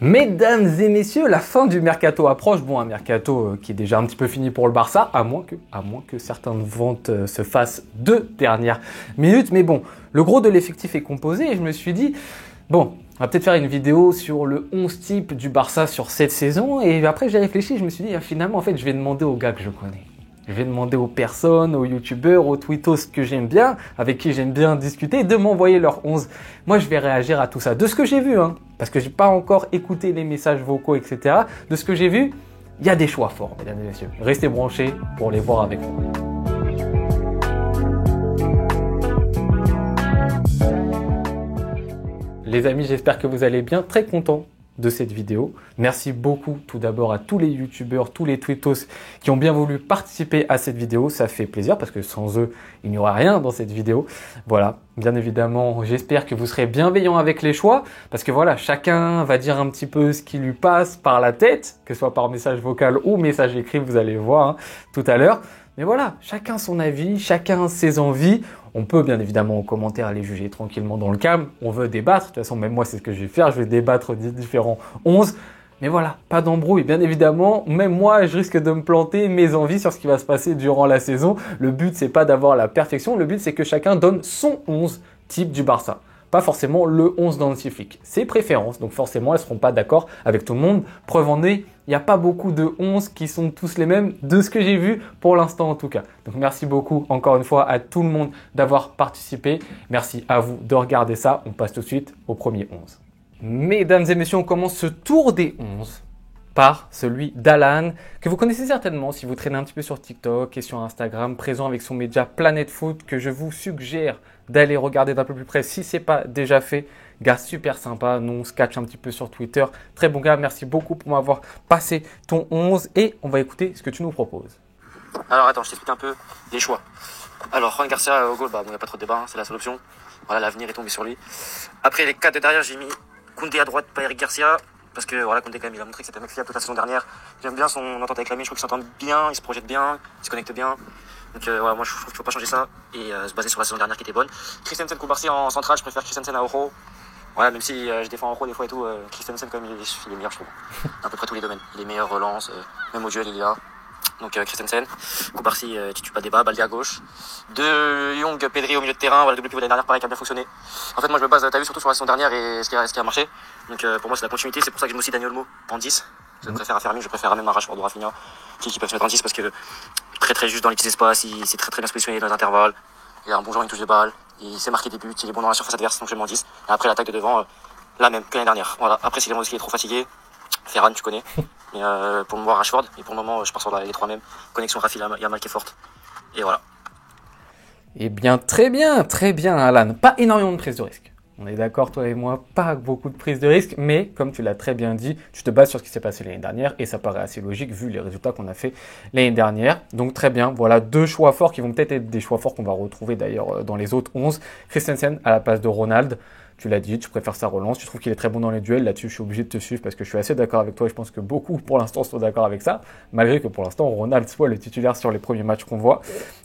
Mesdames et messieurs, la fin du mercato approche. Bon, un mercato qui est déjà un petit peu fini pour le Barça, à moins que certaines ventes se fassent de dernière minute. Mais bon, le gros de l'effectif est composé et je me suis dit, bon, on va peut-être faire une vidéo sur le 11 type du Barça sur cette saison. Et après, j'ai réfléchi, je me suis dit, finalement, en fait, je vais demander aux gars que je connais. Je vais demander aux personnes, aux youtubeurs, aux tweetos que j'aime bien, avec qui j'aime bien discuter, de m'envoyer leur 11. Moi, je vais réagir à tout ça. De ce que j'ai vu, parce que j'ai pas encore écouté les messages vocaux, etc. De ce que j'ai vu, il y a des choix forts, mesdames et messieurs. Restez branchés pour les voir avec moi. Les amis, j'espère que vous allez bien. Très content de cette vidéo. Merci beaucoup tout d'abord à tous les youtubeurs, tous les tweetos qui ont bien voulu participer à cette vidéo. Ça fait plaisir parce que sans eux, il n'y aura rien dans cette vidéo. Voilà, bien évidemment, j'espère que vous serez bienveillants avec les choix parce que voilà, chacun va dire un petit peu ce qui lui passe par la tête, que ce soit par message vocal ou message écrit, vous allez voir tout à l'heure. Mais voilà, chacun son avis, chacun ses envies. On peut bien évidemment en commentaire les juger tranquillement dans le calme. On veut débattre. De toute façon, même moi, c'est ce que je vais faire. Je vais débattre des différents 11. Mais voilà, pas d'embrouille. Bien évidemment, même moi, je risque de me planter mes envies sur ce qui va se passer durant la saison. Le but, c'est pas d'avoir la perfection. Le but, c'est que chacun donne son 11 type du Barça. Pas forcément le 11 d'Hansi. C'est préférences. Donc forcément, elles ne seront pas d'accord avec tout le monde. Preuve en est, il n'y a pas beaucoup de 11 qui sont tous les mêmes de ce que j'ai vu pour l'instant en tout cas. Donc merci beaucoup encore une fois à tout le monde d'avoir participé. Merci à vous de regarder ça. On passe tout de suite au premier 11. Mesdames et messieurs, on commence ce tour des 11 par celui d'Alan, que vous connaissez certainement si vous traînez un petit peu sur TikTok et sur Instagram, présent avec son média Planète Foot, que je vous suggère d'aller regarder d'un peu plus près si ce n'est pas déjà fait. Gars super sympa, nous on se catch un petit peu sur Twitter. Très bon gars, merci beaucoup pour m'avoir passé ton 11 et on va écouter ce que tu nous proposes. Alors attends, je t'explique un peu les choix. Alors Juan Garcia au goal, il n'y a pas trop de débat, c'est la seule option. Voilà, l'avenir est tombé sur lui. Après les 4 de derrière, j'ai mis Koundé à droite, pas Eric Garcia. Parce que voilà, Koundé quand même, il a montré que c'était un mec fiable toute la saison dernière. J'aime bien son entente avec Lamine, je trouve qu'il s'entend bien, il se projette bien, il se connecte bien. Donc voilà, moi je trouve qu'il ne faut pas changer ça et se baser sur la saison dernière qui était bonne. Christensen, Koubarsi en centrale, je préfère Christensen à Oro. Voilà, même si je défends Oro des fois et tout, Christensen quand même il est meilleur je trouve. À peu près tous les domaines. Il est meilleur, relance, même au duel il est là. Donc Christensen, Koubarsi, tu pas débat, Balde à gauche. De Young, Pedri au milieu de terrain, voilà, double pivot de l'année dernière, pareil, qui a bien fonctionné. En fait, moi je me base, t'as vu, surtout sur la saison dernière et ce qui a marché. Donc pour moi c'est la continuité, c'est pour ça que je mets aussi Dani Olmo en 10. Je préfère à Fermin, je préfère même à Rashford ou Rafinha qui peuvent se mettre en 10 parce que très très juste dans les petits espaces, il s'est très très bien se positionner dans les intervalles. Il a un bon genre, une touche de balle, il sait marquer des buts, il est bon dans la surface adverse, donc je le mets en 10. Et après l'attaque de devant, la même que l'année dernière. Voilà. Après si Lewandowski est trop fatigué, Ferran tu connais. Mais pour moi Rashford, et pour le moment je pars sur les 3 mêmes. Connexion Rafi, Yamal qui est forte. Et voilà. Eh bien, très bien Alan. Pas énormément de prise de risque. On est d'accord, toi et moi, pas beaucoup de prise de risque, mais comme tu l'as très bien dit, tu te bases sur ce qui s'est passé l'année dernière et ça paraît assez logique vu les résultats qu'on a fait l'année dernière. Donc très bien, voilà 2 choix forts qui vont peut-être être des choix forts qu'on va retrouver d'ailleurs dans les autres 11. Christensen à la place de Ronald. Tu l'as dit, tu préfères sa relance, tu trouves qu'il est très bon dans les duels. Là-dessus, je suis obligé de te suivre parce que je suis assez d'accord avec toi et je pense que beaucoup pour l'instant sont d'accord avec ça, malgré que pour l'instant, Ronald soit le titulaire sur les premiers matchs qu'on voit.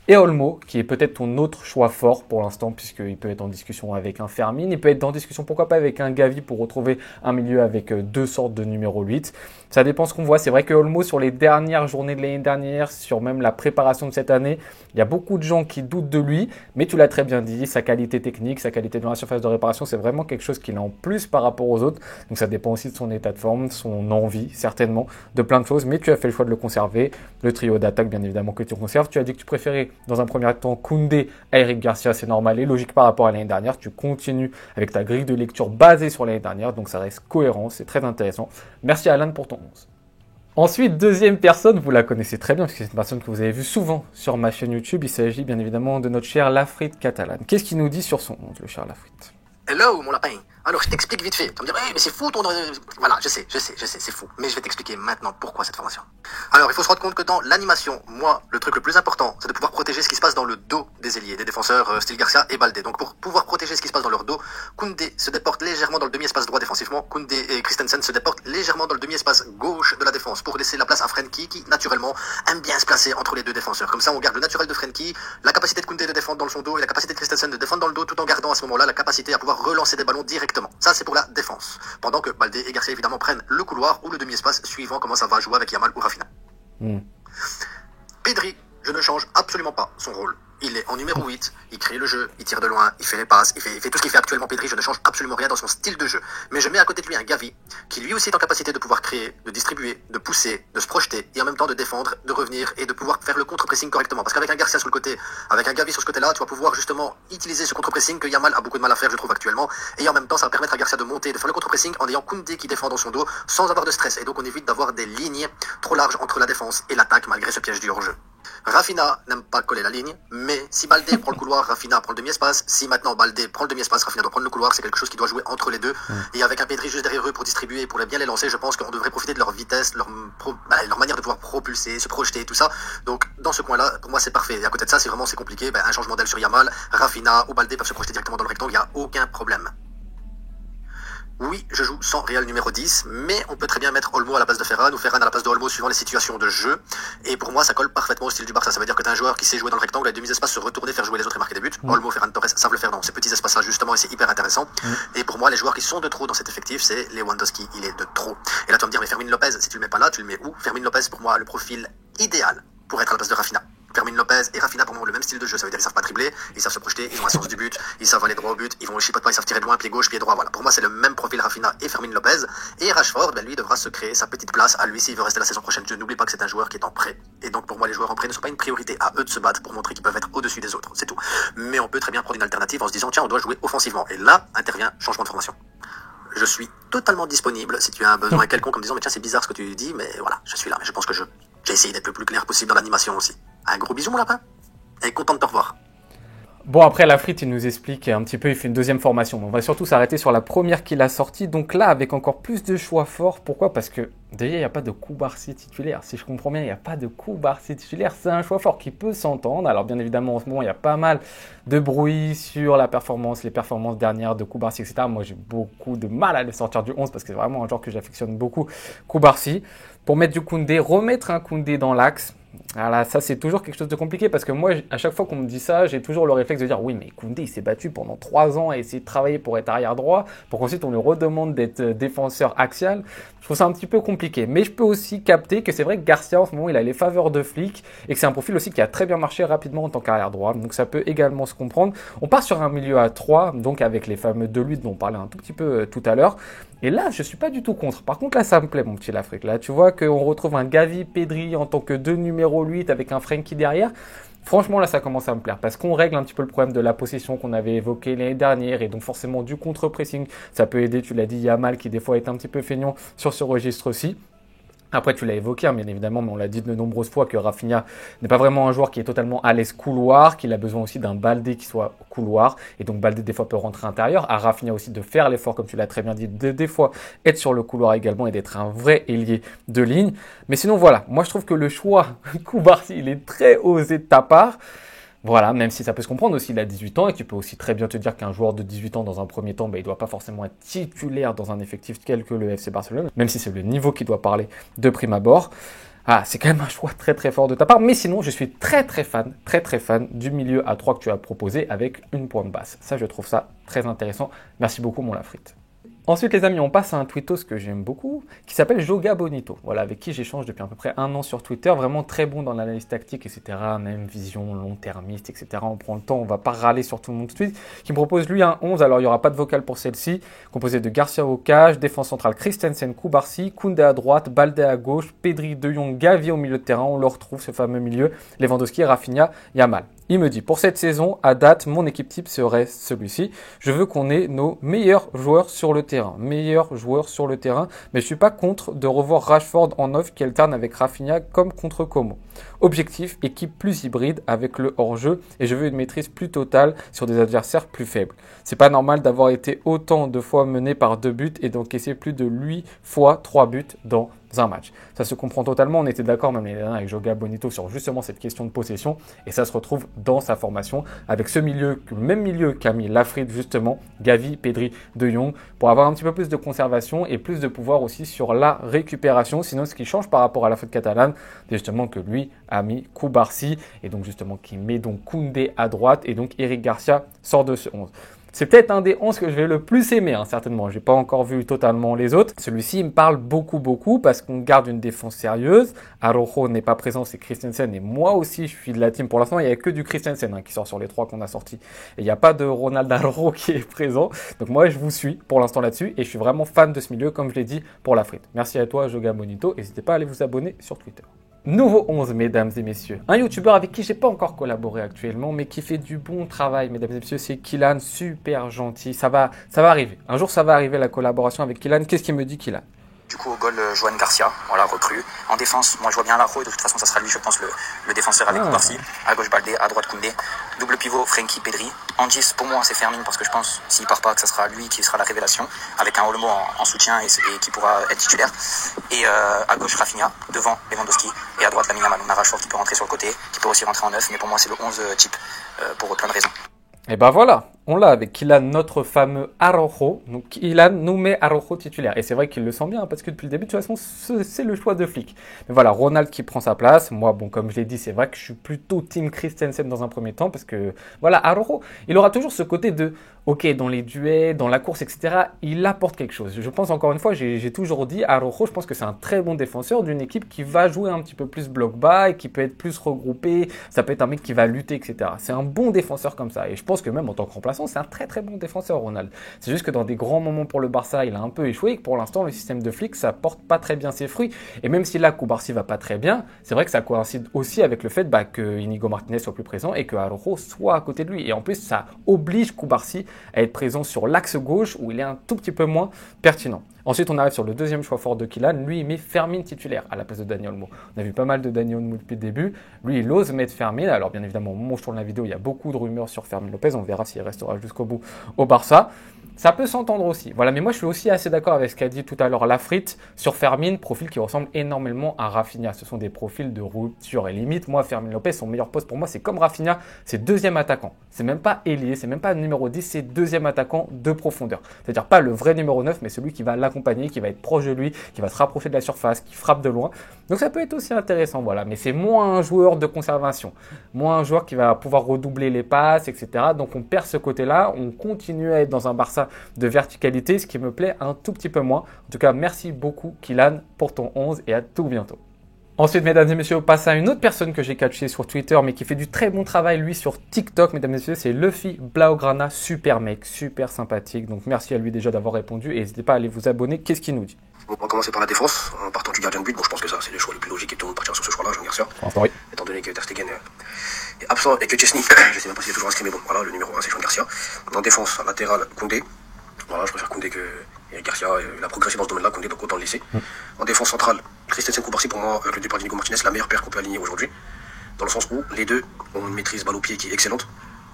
Et Olmo, qui est peut-être ton autre choix fort pour l'instant, puisqu'il peut être en discussion avec un Fermin, il peut être en discussion, pourquoi pas, avec un Gavi pour retrouver un milieu avec 2 sortes de numéro 8. Ça dépend ce qu'on voit. C'est vrai que Olmo, sur les dernières journées de l'année dernière, sur même la préparation de cette année, il y a beaucoup de gens qui doutent de lui, mais tu l'as très bien dit, sa qualité technique, sa qualité dans la surface de réparation, c'est vraiment quelque chose qu'il a en plus par rapport aux autres. Donc ça dépend aussi de son état de forme, son envie, certainement, de plein de choses, mais tu as fait le choix de le conserver. Le trio d'attaque, bien évidemment, que tu conserves. Tu as dit que tu préférais, dans un premier temps, Koundé à Eric Garcia, c'est normal et logique par rapport à l'année dernière. Tu continues avec ta grille de lecture basée sur l'année dernière, donc ça reste cohérent, c'est très intéressant. Merci Alan pour ton 11. Ensuite, deuxième personne, vous la connaissez très bien, parce que c'est une personne que vous avez vue souvent sur ma chaîne YouTube. Il s'agit bien évidemment de notre cher Lafrit Catalan. Qu'est-ce qu'il nous dit sur son 11, le cher Lafrit? Hello mon lapin. Alors je t'explique vite fait. Tu vas me dire, mais c'est fou ton... Voilà, je sais, c'est fou. Mais je vais t'expliquer maintenant pourquoi cette formation. Alors il faut se rendre compte que dans l'animation, moi, le truc le plus important, c'est de pouvoir protéger ce qui se passe dans le dos des ailiers, des défenseurs style Garcia et Balde. Donc pour pouvoir protéger ce qui se passe dans leur dos, Koundé se déporte légèrement dans le demi-espace droit défensivement. Koundé et Christensen se déportent légèrement dans le demi-espace gauche de la défense pour laisser la place à Frenkie qui, naturellement, aime bien se placer entre les deux défenseurs. Comme ça, on garde le naturel de Frenkie, la capacité de Koundé de défendre dans son dos et la capacité de Christensen de défendre dans le dos tout en gardant à ce moment-là la capacité à pouvoir relancer des ballons directement correctement. Ça, c'est pour la défense. Pendant que Baldé et Garcia, évidemment, prennent le couloir ou le demi-espace suivant comment ça va jouer avec Yamal ou Rafinha. Pedri, je ne change absolument pas son rôle. Il est en numéro 8, il crée le jeu, il tire de loin, il fait les passes, il fait tout ce qu'il fait actuellement Pedri, je ne change absolument rien dans son style de jeu. Mais je mets à côté de lui un Gavi, qui lui aussi est en capacité de pouvoir créer, de distribuer, de pousser, de se projeter, et en même temps de défendre, de revenir et de pouvoir faire le contre-pressing correctement. Parce qu'avec un Garcia sur le côté, avec un Gavi sur ce côté-là, tu vas pouvoir justement utiliser ce contre-pressing que Yamal a beaucoup de mal à faire, je trouve, actuellement. Et en même temps, ça va permettre à Garcia de monter, de faire le contre-pressing en ayant Koundé qui défend dans son dos, sans avoir de stress. Et donc on évite d'avoir des lignes trop larges entre la défense et l'attaque, malgré ce piège du hors-jeu. Rafinha n'aime pas coller la ligne, mais si Baldé prend le couloir, Rafinha prend le demi-espace. Si maintenant Baldé prend le demi-espace, Rafinha doit prendre le couloir. C'est quelque chose qui doit jouer entre les deux. Et avec un Pedri juste derrière eux pour distribuer, pour bien les lancer, je pense qu'on devrait profiter de leur vitesse, leur manière de pouvoir propulser, se projeter, tout ça. Donc dans ce coin-là, pour moi c'est parfait. Et à côté de ça, c'est compliqué. Un changement d'aile sur Yamal, Rafinha ou Baldé peuvent se projeter directement dans le rectangle, il n'y a aucun problème. Oui, je joue sans Real numéro 10, mais on peut très bien mettre Olmo à la place de Ferran ou Ferran à la place de Olmo suivant les situations de jeu. Et pour moi, ça colle parfaitement au style du Barça. Ça veut dire que tu as un joueur qui sait jouer dans le rectangle, avec demi-espace, se retourner, faire jouer les autres et marquer des buts. Olmo, Ferran, Torres savent le faire dans ces petits espaces-là, justement, et c'est hyper intéressant. Et pour moi, les joueurs qui sont de trop dans cet effectif, c'est Lewandowski, il est de trop. Et là, tu vas me dire, mais Fermin Lopez, si tu le mets pas là, tu le mets où? Fermin Lopez, pour moi, le profil idéal pour être à la place de Rafinha. Fermin Lopez et Rafinha pour moi ont le même style de jeu, ça veut dire qu'ils savent pas dribbler, ils savent se projeter, ils ont un sens du but, ils savent aller droit au but, ils vont au chipote pas, ils savent tirer de loin, pied gauche, pied droit, voilà. Pour moi c'est le même profil Rafinha et Fermin Lopez. Et Rashford, lui devra se créer sa petite place à lui s'il veut rester la saison prochaine. Je n'oublie pas que c'est un joueur qui est en prêt. Et donc pour moi les joueurs en prêt ne sont pas une priorité, à eux de se battre pour montrer qu'ils peuvent être au-dessus des autres, c'est tout. Mais on peut très bien prendre une alternative en se disant tiens on doit jouer offensivement. Et là intervient changement de formation. Je suis totalement disponible si tu as un besoin quelconque en me disant mais tiens c'est bizarre ce que tu dis, mais voilà, je suis là. Mais je pense que j'ai essayé d'être le plus clair possible dans l'animation aussi. Un gros bisou mon lapin. Et content de te revoir. Bon, après, la frite, il nous explique un petit peu, il fait une deuxième formation. Mais on va surtout s'arrêter sur la première qu'il a sortie. Donc là, avec encore plus de choix forts. Pourquoi? Parce que déjà, il n'y a pas de Koubarsi titulaire. Si je comprends bien, il n'y a pas de Koubarsi titulaire. C'est un choix fort qui peut s'entendre. Alors, bien évidemment, en ce moment, il y a pas mal de bruit sur la performance, les performances dernières de Koubarsi, etc. Moi, j'ai beaucoup de mal à le sortir du 11 parce que c'est vraiment un joueur que j'affectionne beaucoup, Koubarsi. Pour mettre du Koundé, remettre un Koundé dans l'axe. Voilà, ça c'est toujours quelque chose de compliqué parce que moi, à chaque fois qu'on me dit ça, j'ai toujours le réflexe de dire oui, mais Koundé il s'est battu pendant 3 ans à essayer de travailler pour être arrière droit, pour qu'ensuite on lui redemande d'être défenseur axial. Je trouve ça un petit peu compliqué, mais je peux aussi capter que c'est vrai que Garcia en ce moment il a les faveurs de flic et que c'est un profil aussi qui a très bien marché rapidement en tant qu'arrière droit, donc ça peut également se comprendre. On part sur un milieu à 3, donc avec les fameux De Ligt dont on parlait un tout petit peu tout à l'heure. Et là, je suis pas du tout contre. Par contre, là, ça me plaît, mon petit Lafrique. Là, tu vois qu'on retrouve un Gavi, Pedri en tant que 2 numéro 8 avec un Frenkie derrière. Franchement, là, ça commence à me plaire parce qu'on règle un petit peu le problème de la possession qu'on avait évoqué l'année dernière et donc forcément du contre-pressing. Ça peut aider, tu l'as dit, Yamal qui des fois est un petit peu feignant sur ce registre aussi. Après, tu l'as évoqué, hein, bien évidemment, mais on l'a dit de nombreuses fois que Rafinha n'est pas vraiment un joueur qui est totalement à l'aise couloir, qu'il a besoin aussi d'un Baldé qui soit couloir. Et donc, Baldé, des fois, peut rentrer intérieur. À Rafinha aussi de faire l'effort, comme tu l'as très bien dit, de des fois être sur le couloir également et d'être un vrai ailier de ligne. Mais sinon, voilà. Moi, je trouve que le choix Koubarsi, il est très osé de ta part. Voilà, même si ça peut se comprendre aussi, il a 18 ans et tu peux aussi très bien te dire qu'un joueur de 18 ans dans un premier temps, il doit pas forcément être titulaire dans un effectif tel que le FC Barcelone, même si c'est le niveau qui doit parler de prime abord. Ah, c'est quand même un choix très très fort de ta part, mais sinon je suis très très fan du milieu à 3 que tu as proposé avec une pointe basse. Ça, je trouve ça très intéressant. Merci beaucoup mon Lafrite. Ensuite les amis, on passe à un tweetos que j'aime beaucoup, qui s'appelle Joga Bonito, voilà, avec qui j'échange depuis à peu près 1 an sur Twitter, vraiment très bon dans l'analyse tactique, etc., même vision long-termiste, etc. On prend le temps, on va pas râler sur tout le monde tout de suite, qui me propose lui un 11, alors il n'y aura pas de vocal pour celle-ci, composé de Garcia au cage, défense centrale Christensen, Koubarsi, Koundé à droite, Baldé à gauche, Pedri, De Jong, Gavi au milieu de terrain, on le retrouve ce fameux milieu, Lewandowski, Rafinha, Yamal. Il me dit, pour cette saison, à date, mon équipe type serait celui-ci. Je veux qu'on ait nos meilleurs joueurs sur le terrain. Meilleurs joueurs sur le terrain. Mais je suis pas contre de revoir Rashford en off qui alterne avec Rafinha comme contre Como. Objectif, équipe plus hybride avec le hors-jeu. Et je veux une maîtrise plus totale sur des adversaires plus faibles. C'est pas normal d'avoir été autant de fois mené par 2 buts et d'encaisser plus de 8 fois 3 buts dans un match. Ça se comprend totalement, on était d'accord même l'année dernière avec Joga Bonito sur justement cette question de possession et ça se retrouve dans sa formation avec ce milieu, le même milieu qu'a mis Lafrite justement, Gavi, Pedri, De Jong pour avoir un petit peu plus de conservation et plus de pouvoir aussi sur la récupération. Sinon ce qui change par rapport à la foot catalane, c'est justement que lui a mis Koubarsi et donc justement qui met donc Koundé à droite et donc Eric Garcia sort de ce 11. C'est peut-être un des 11 que je vais le plus aimer, hein, certainement. J'ai pas encore vu totalement les autres. Celui-ci, il me parle beaucoup parce qu'on garde une défense sérieuse. Araujo n'est pas présent, c'est Christensen. Et moi aussi, je suis de la team. Pour l'instant, il n'y a que du Christensen hein, qui sort sur les 3 qu'on a sortis. Et il n'y a pas de Ronald Araujo qui est présent. Donc moi, je vous suis pour l'instant là-dessus. Et je suis vraiment fan de ce milieu, comme je l'ai dit, pour la frite. Merci à toi, Joga Monito. N'hésitez pas à aller vous abonner sur Twitter. Nouveau 11, mesdames et messieurs. Un youtubeur avec qui j'ai pas encore collaboré actuellement, mais qui fait du bon travail, mesdames et messieurs, c'est Kylan, super gentil. Ça va arriver. Un jour, ça va arriver la collaboration avec Kylan. Qu'est-ce qu'il me dit, Kylan? Du coup, au goal, Johan Garcia, voilà, recrue. En défense, moi je vois bien Larro, et de toute façon, ça sera lui, je pense, le défenseur avec Koubarsi. À gauche, Baldé, à droite, Koundé. Double pivot, Frenkie, Pedri. En 10, pour moi, c'est Fermin, parce que je pense, s'il part pas, que ça sera lui qui sera la révélation, avec un Olmo en soutien et qui pourra être titulaire. Et à gauche, Rafinha, devant Lewandowski. Et à droite, Lamine Yamal, on a Rashford qui peut rentrer sur le côté, qui peut aussi rentrer en 9, mais pour moi, c'est le 11 type, pour plein de raisons. Et ben voilà, on l'a avec Kylan, notre fameux Araujo. Donc Kylan nous met Araujo titulaire. Et c'est vrai qu'il le sent bien, parce que depuis le début, de toute façon, c'est le choix de flic. Mais voilà, Ronald qui prend sa place. Moi, bon, comme je l'ai dit, c'est vrai que je suis plutôt team Christensen dans un premier temps, parce que, voilà, Araujo, il aura toujours ce côté de, ok, dans les duels, dans la course, etc., il apporte quelque chose. Je pense, encore une fois, j'ai toujours dit, Araujo, je pense que c'est un très bon défenseur d'une équipe qui va jouer un petit peu plus bloc bas et qui peut être plus regroupé. Ça peut être un mec qui va lutter, etc. C'est un bon défenseur comme ça. Et je pense que même en tant que remplaçant, c'est un très bon défenseur, Ronald. C'est juste que dans des grands moments pour le Barça, il a un peu échoué et que pour l'instant, le système de flic, ça porte pas très bien ses fruits. Et même si là, Koubarsi va pas très bien, c'est vrai que ça coïncide aussi avec le fait que Inigo Martinez soit plus présent et que Araujo soit à côté de lui. Et en plus, ça oblige Koubarsi à être présent sur l'axe gauche où il est un tout petit peu moins pertinent. Ensuite, on arrive sur le deuxième choix fort de Kylan. Lui, il met Fermin titulaire à la place de Dani Olmo. On a vu pas mal de Dani Olmo depuis le début. Lui, il ose mettre Fermin. Alors, bien évidemment, au moment où je tourne la vidéo, il y a beaucoup de rumeurs sur Fermin Lopez. On verra s'il restera jusqu'au bout au Barça. Ça peut s'entendre aussi. Voilà, mais moi, je suis aussi assez d'accord avec ce qu'a dit tout à l'heure Lafrite sur Fermin, profil qui ressemble énormément à Rafinha. Ce sont des profils de rupture. Et limite, moi, Fermin Lopez, son meilleur poste pour moi, c'est comme Rafinha, c'est deuxième attaquant. C'est même pas ailier, c'est même pas numéro 10, c'est deuxième attaquant de profondeur. C'est-à-dire pas le vrai numéro 9, mais celui qui va l'accompagner, qui va être proche de lui, qui va se rapprocher de la surface, qui frappe de loin. Donc ça peut être aussi intéressant, voilà. Mais c'est moins un joueur de conservation, moins un joueur qui va pouvoir redoubler les passes, etc. Donc on perd ce côté-là, on continue à être dans un Barça de verticalité, ce qui me plaît un tout petit peu moins. En tout cas, merci beaucoup Kylan pour ton 11 et à tout bientôt. Ensuite, mesdames et messieurs, on passe à une autre personne que j'ai catchée sur Twitter, mais qui fait du très bon travail, lui, sur TikTok, mesdames et messieurs, c'est Luffy Blaugrana, super mec, super sympathique. Donc, merci à lui déjà d'avoir répondu et n'hésitez pas à aller vous abonner. Qu'est-ce qu'il nous dit? On va commencer par la défense, en partant du gardien de but. Bon, je pense que ça, c'est le choix le plus logique et tout le monde partira sur ce choix-là, Johan Garcia. Enfin, oui. Étant donné que Ter Stegen est absent et que Chesney, je sais même pas s'il est toujours inscrit, mais bon, voilà, le numéro 1, c'est Johan Garcia. En défense, latéral, Koundé. Voilà, je préfère Koundé que Garcia. Il a progressé dans ce domaine-là, Koundé, donc autant le laisser. En défense centrale, Christensen, Koubarsi, pour moi, le départ d'Inigo Martinez, la meilleure paire qu'on peut aligner aujourd'hui. Dans le sens où les deux ont une maîtrise balle au pied qui est excellente.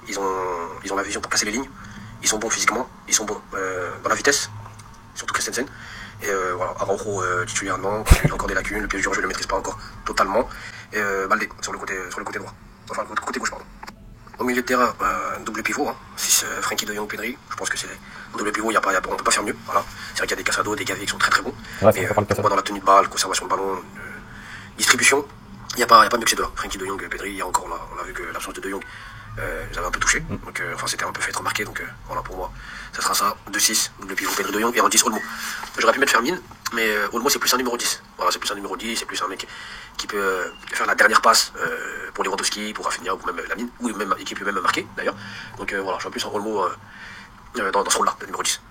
Ils ont la vision pour passer les lignes. Ils sont bons physiquement. Ils sont bons dans la vitesse. Surtout Christensen. Et voilà, Araujo titulaire, non. Il a encore des lacunes. Le pied du jeu, je ne le maîtrise pas encore totalement. Et Baldé sur le côté droit. Enfin, le côté gauche, pardon. Au milieu de terrain, double pivot. 6 Frenkie de Jong, Pedri. Je pense que c'est un double pivot. On peut pas faire mieux. Voilà. C'est vrai qu'il y a des Casado, des Gavi qui sont très bons. Ouais, et pour moi, dans la tenue de balle, conservation de ballon, distribution, il n'y a pas mieux que ces deux-là. Frenkie de Jong, Pedri. Il y a encore, on a vu que l'absence de Jong nous avait un peu touché. Donc, enfin, c'était un peu fait remarquer. Donc, voilà, pour moi, ça sera ça. 2-6, double pivot, Pedri de Jong et en 10, Olmo. J'aurais pu mettre Fermin, mais Olmo, c'est plus un numéro 10. Voilà, c'est plus un numéro 10, c'est plus un mec qui peut faire la dernière passe pour Lewandowski, pour Rafinha ou même Lamine, ou même, et qui peut même marquer d'ailleurs. Donc voilà, je suis plus en Olmo dans ce rôle-là, le numéro 10.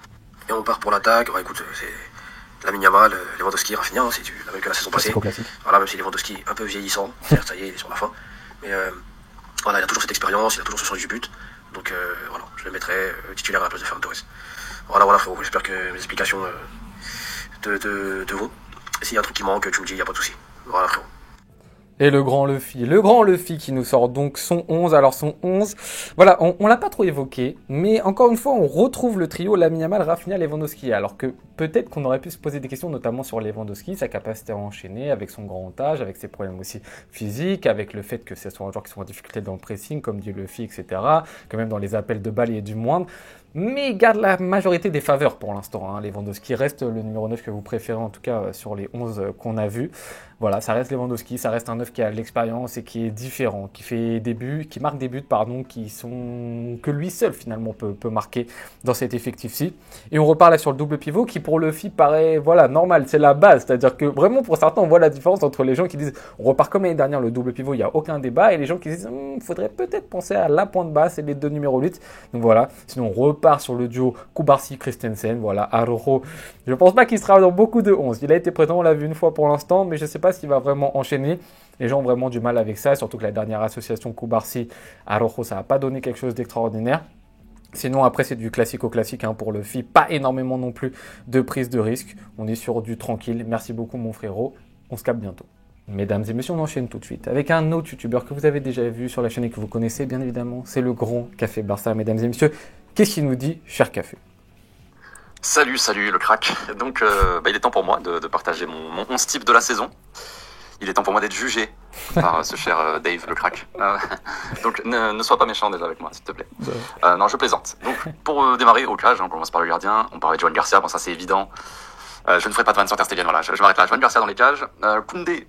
Et on part pour l'attaque. Ouais, écoute, c'est Lamine Yamal, Lewandowski, Rafinha, hein, si tu l'as vu que la saison passée. Voilà, même si Lewandowski un peu vieillissant, certes, ça y est, il est sur la fin. Mais voilà, il a toujours cette expérience, il a toujours ce sens du but. Donc voilà, je le mettrai titulaire à la place de Ferran Torres. Voilà frérot, j'espère que mes explications te vont. S'il y a un truc qui manque, tu me dis, il n'y a pas de souci. Voilà frérot. Et le grand Luffy qui nous sort donc son 11. Alors son 11, voilà, on l'a pas trop évoqué, mais encore une fois, on retrouve le trio Lamine Yamal, Rafinha, Lewandowski. Alors que peut-être qu'on aurait pu se poser des questions, notamment sur Lewandowski, sa capacité à enchaîner avec son grand âge, avec ses problèmes aussi physiques, avec le fait que ce soit un joueur qui soit en difficulté dans le pressing, comme dit Luffy, etc. Que même dans les appels de balle, il y a du moindre. mais il garde la majorité des faveurs pour l'instant. Hein. Lewandowski reste le numéro 9 que vous préférez, en tout cas sur les 11 qu'on a vus. Voilà, ça reste Lewandowski, ça reste un 9 qui a de l'expérience et qui est différent, qui fait des buts, qui marque des buts, que lui seul finalement peut marquer dans cet effectif-ci. Et on repart là sur le double pivot qui pour le FI paraît normal, c'est la base. C'est-à-dire que vraiment pour certains on voit la différence entre les gens qui disent on repart comme l'année dernière le double pivot, il n'y a aucun débat, et les gens qui disent faudrait peut-être penser à la pointe basse et les deux numéros 8. Donc voilà, sinon on repart sur le duo Kubarsi-Christensen, voilà, Araujo. Je pense pas qu'il sera dans beaucoup de 11. Il a été présent, on l'a vu une fois pour l'instant, mais je sais pas s'il va vraiment enchaîner. Les gens ont vraiment du mal avec ça, surtout que la dernière association Kubarsi-Araujo, ça n'a pas donné quelque chose d'extraordinaire. Sinon, après, c'est du classico-classique hein, pour le FI. Pas énormément non plus de prise de risque. On est sur du tranquille. Merci beaucoup, mon frérot. On se capte bientôt. Mesdames et messieurs, on enchaîne tout de suite avec un autre youtubeur que vous avez déjà vu sur la chaîne et que vous connaissez, bien évidemment. C'est le grand Café Barça. Mesdames et messieurs, qu'est-ce qu'il nous dit, cher Café? Salut le crack. Donc il est temps pour moi de partager mon 11 type de la saison. Il est temps pour moi d'être jugé par ce cher Dave le crack. Donc ne sois pas méchant déjà avec moi s'il te plaît. Non, je plaisante. Donc pour démarrer au cage, on commence par le gardien. On parlait de Joan Garcia, bon ça c'est évident. Je ne ferai pas de vanne sur Ter Stegen, voilà, je m'arrête là. Joan Garcia dans les cages. Koundé,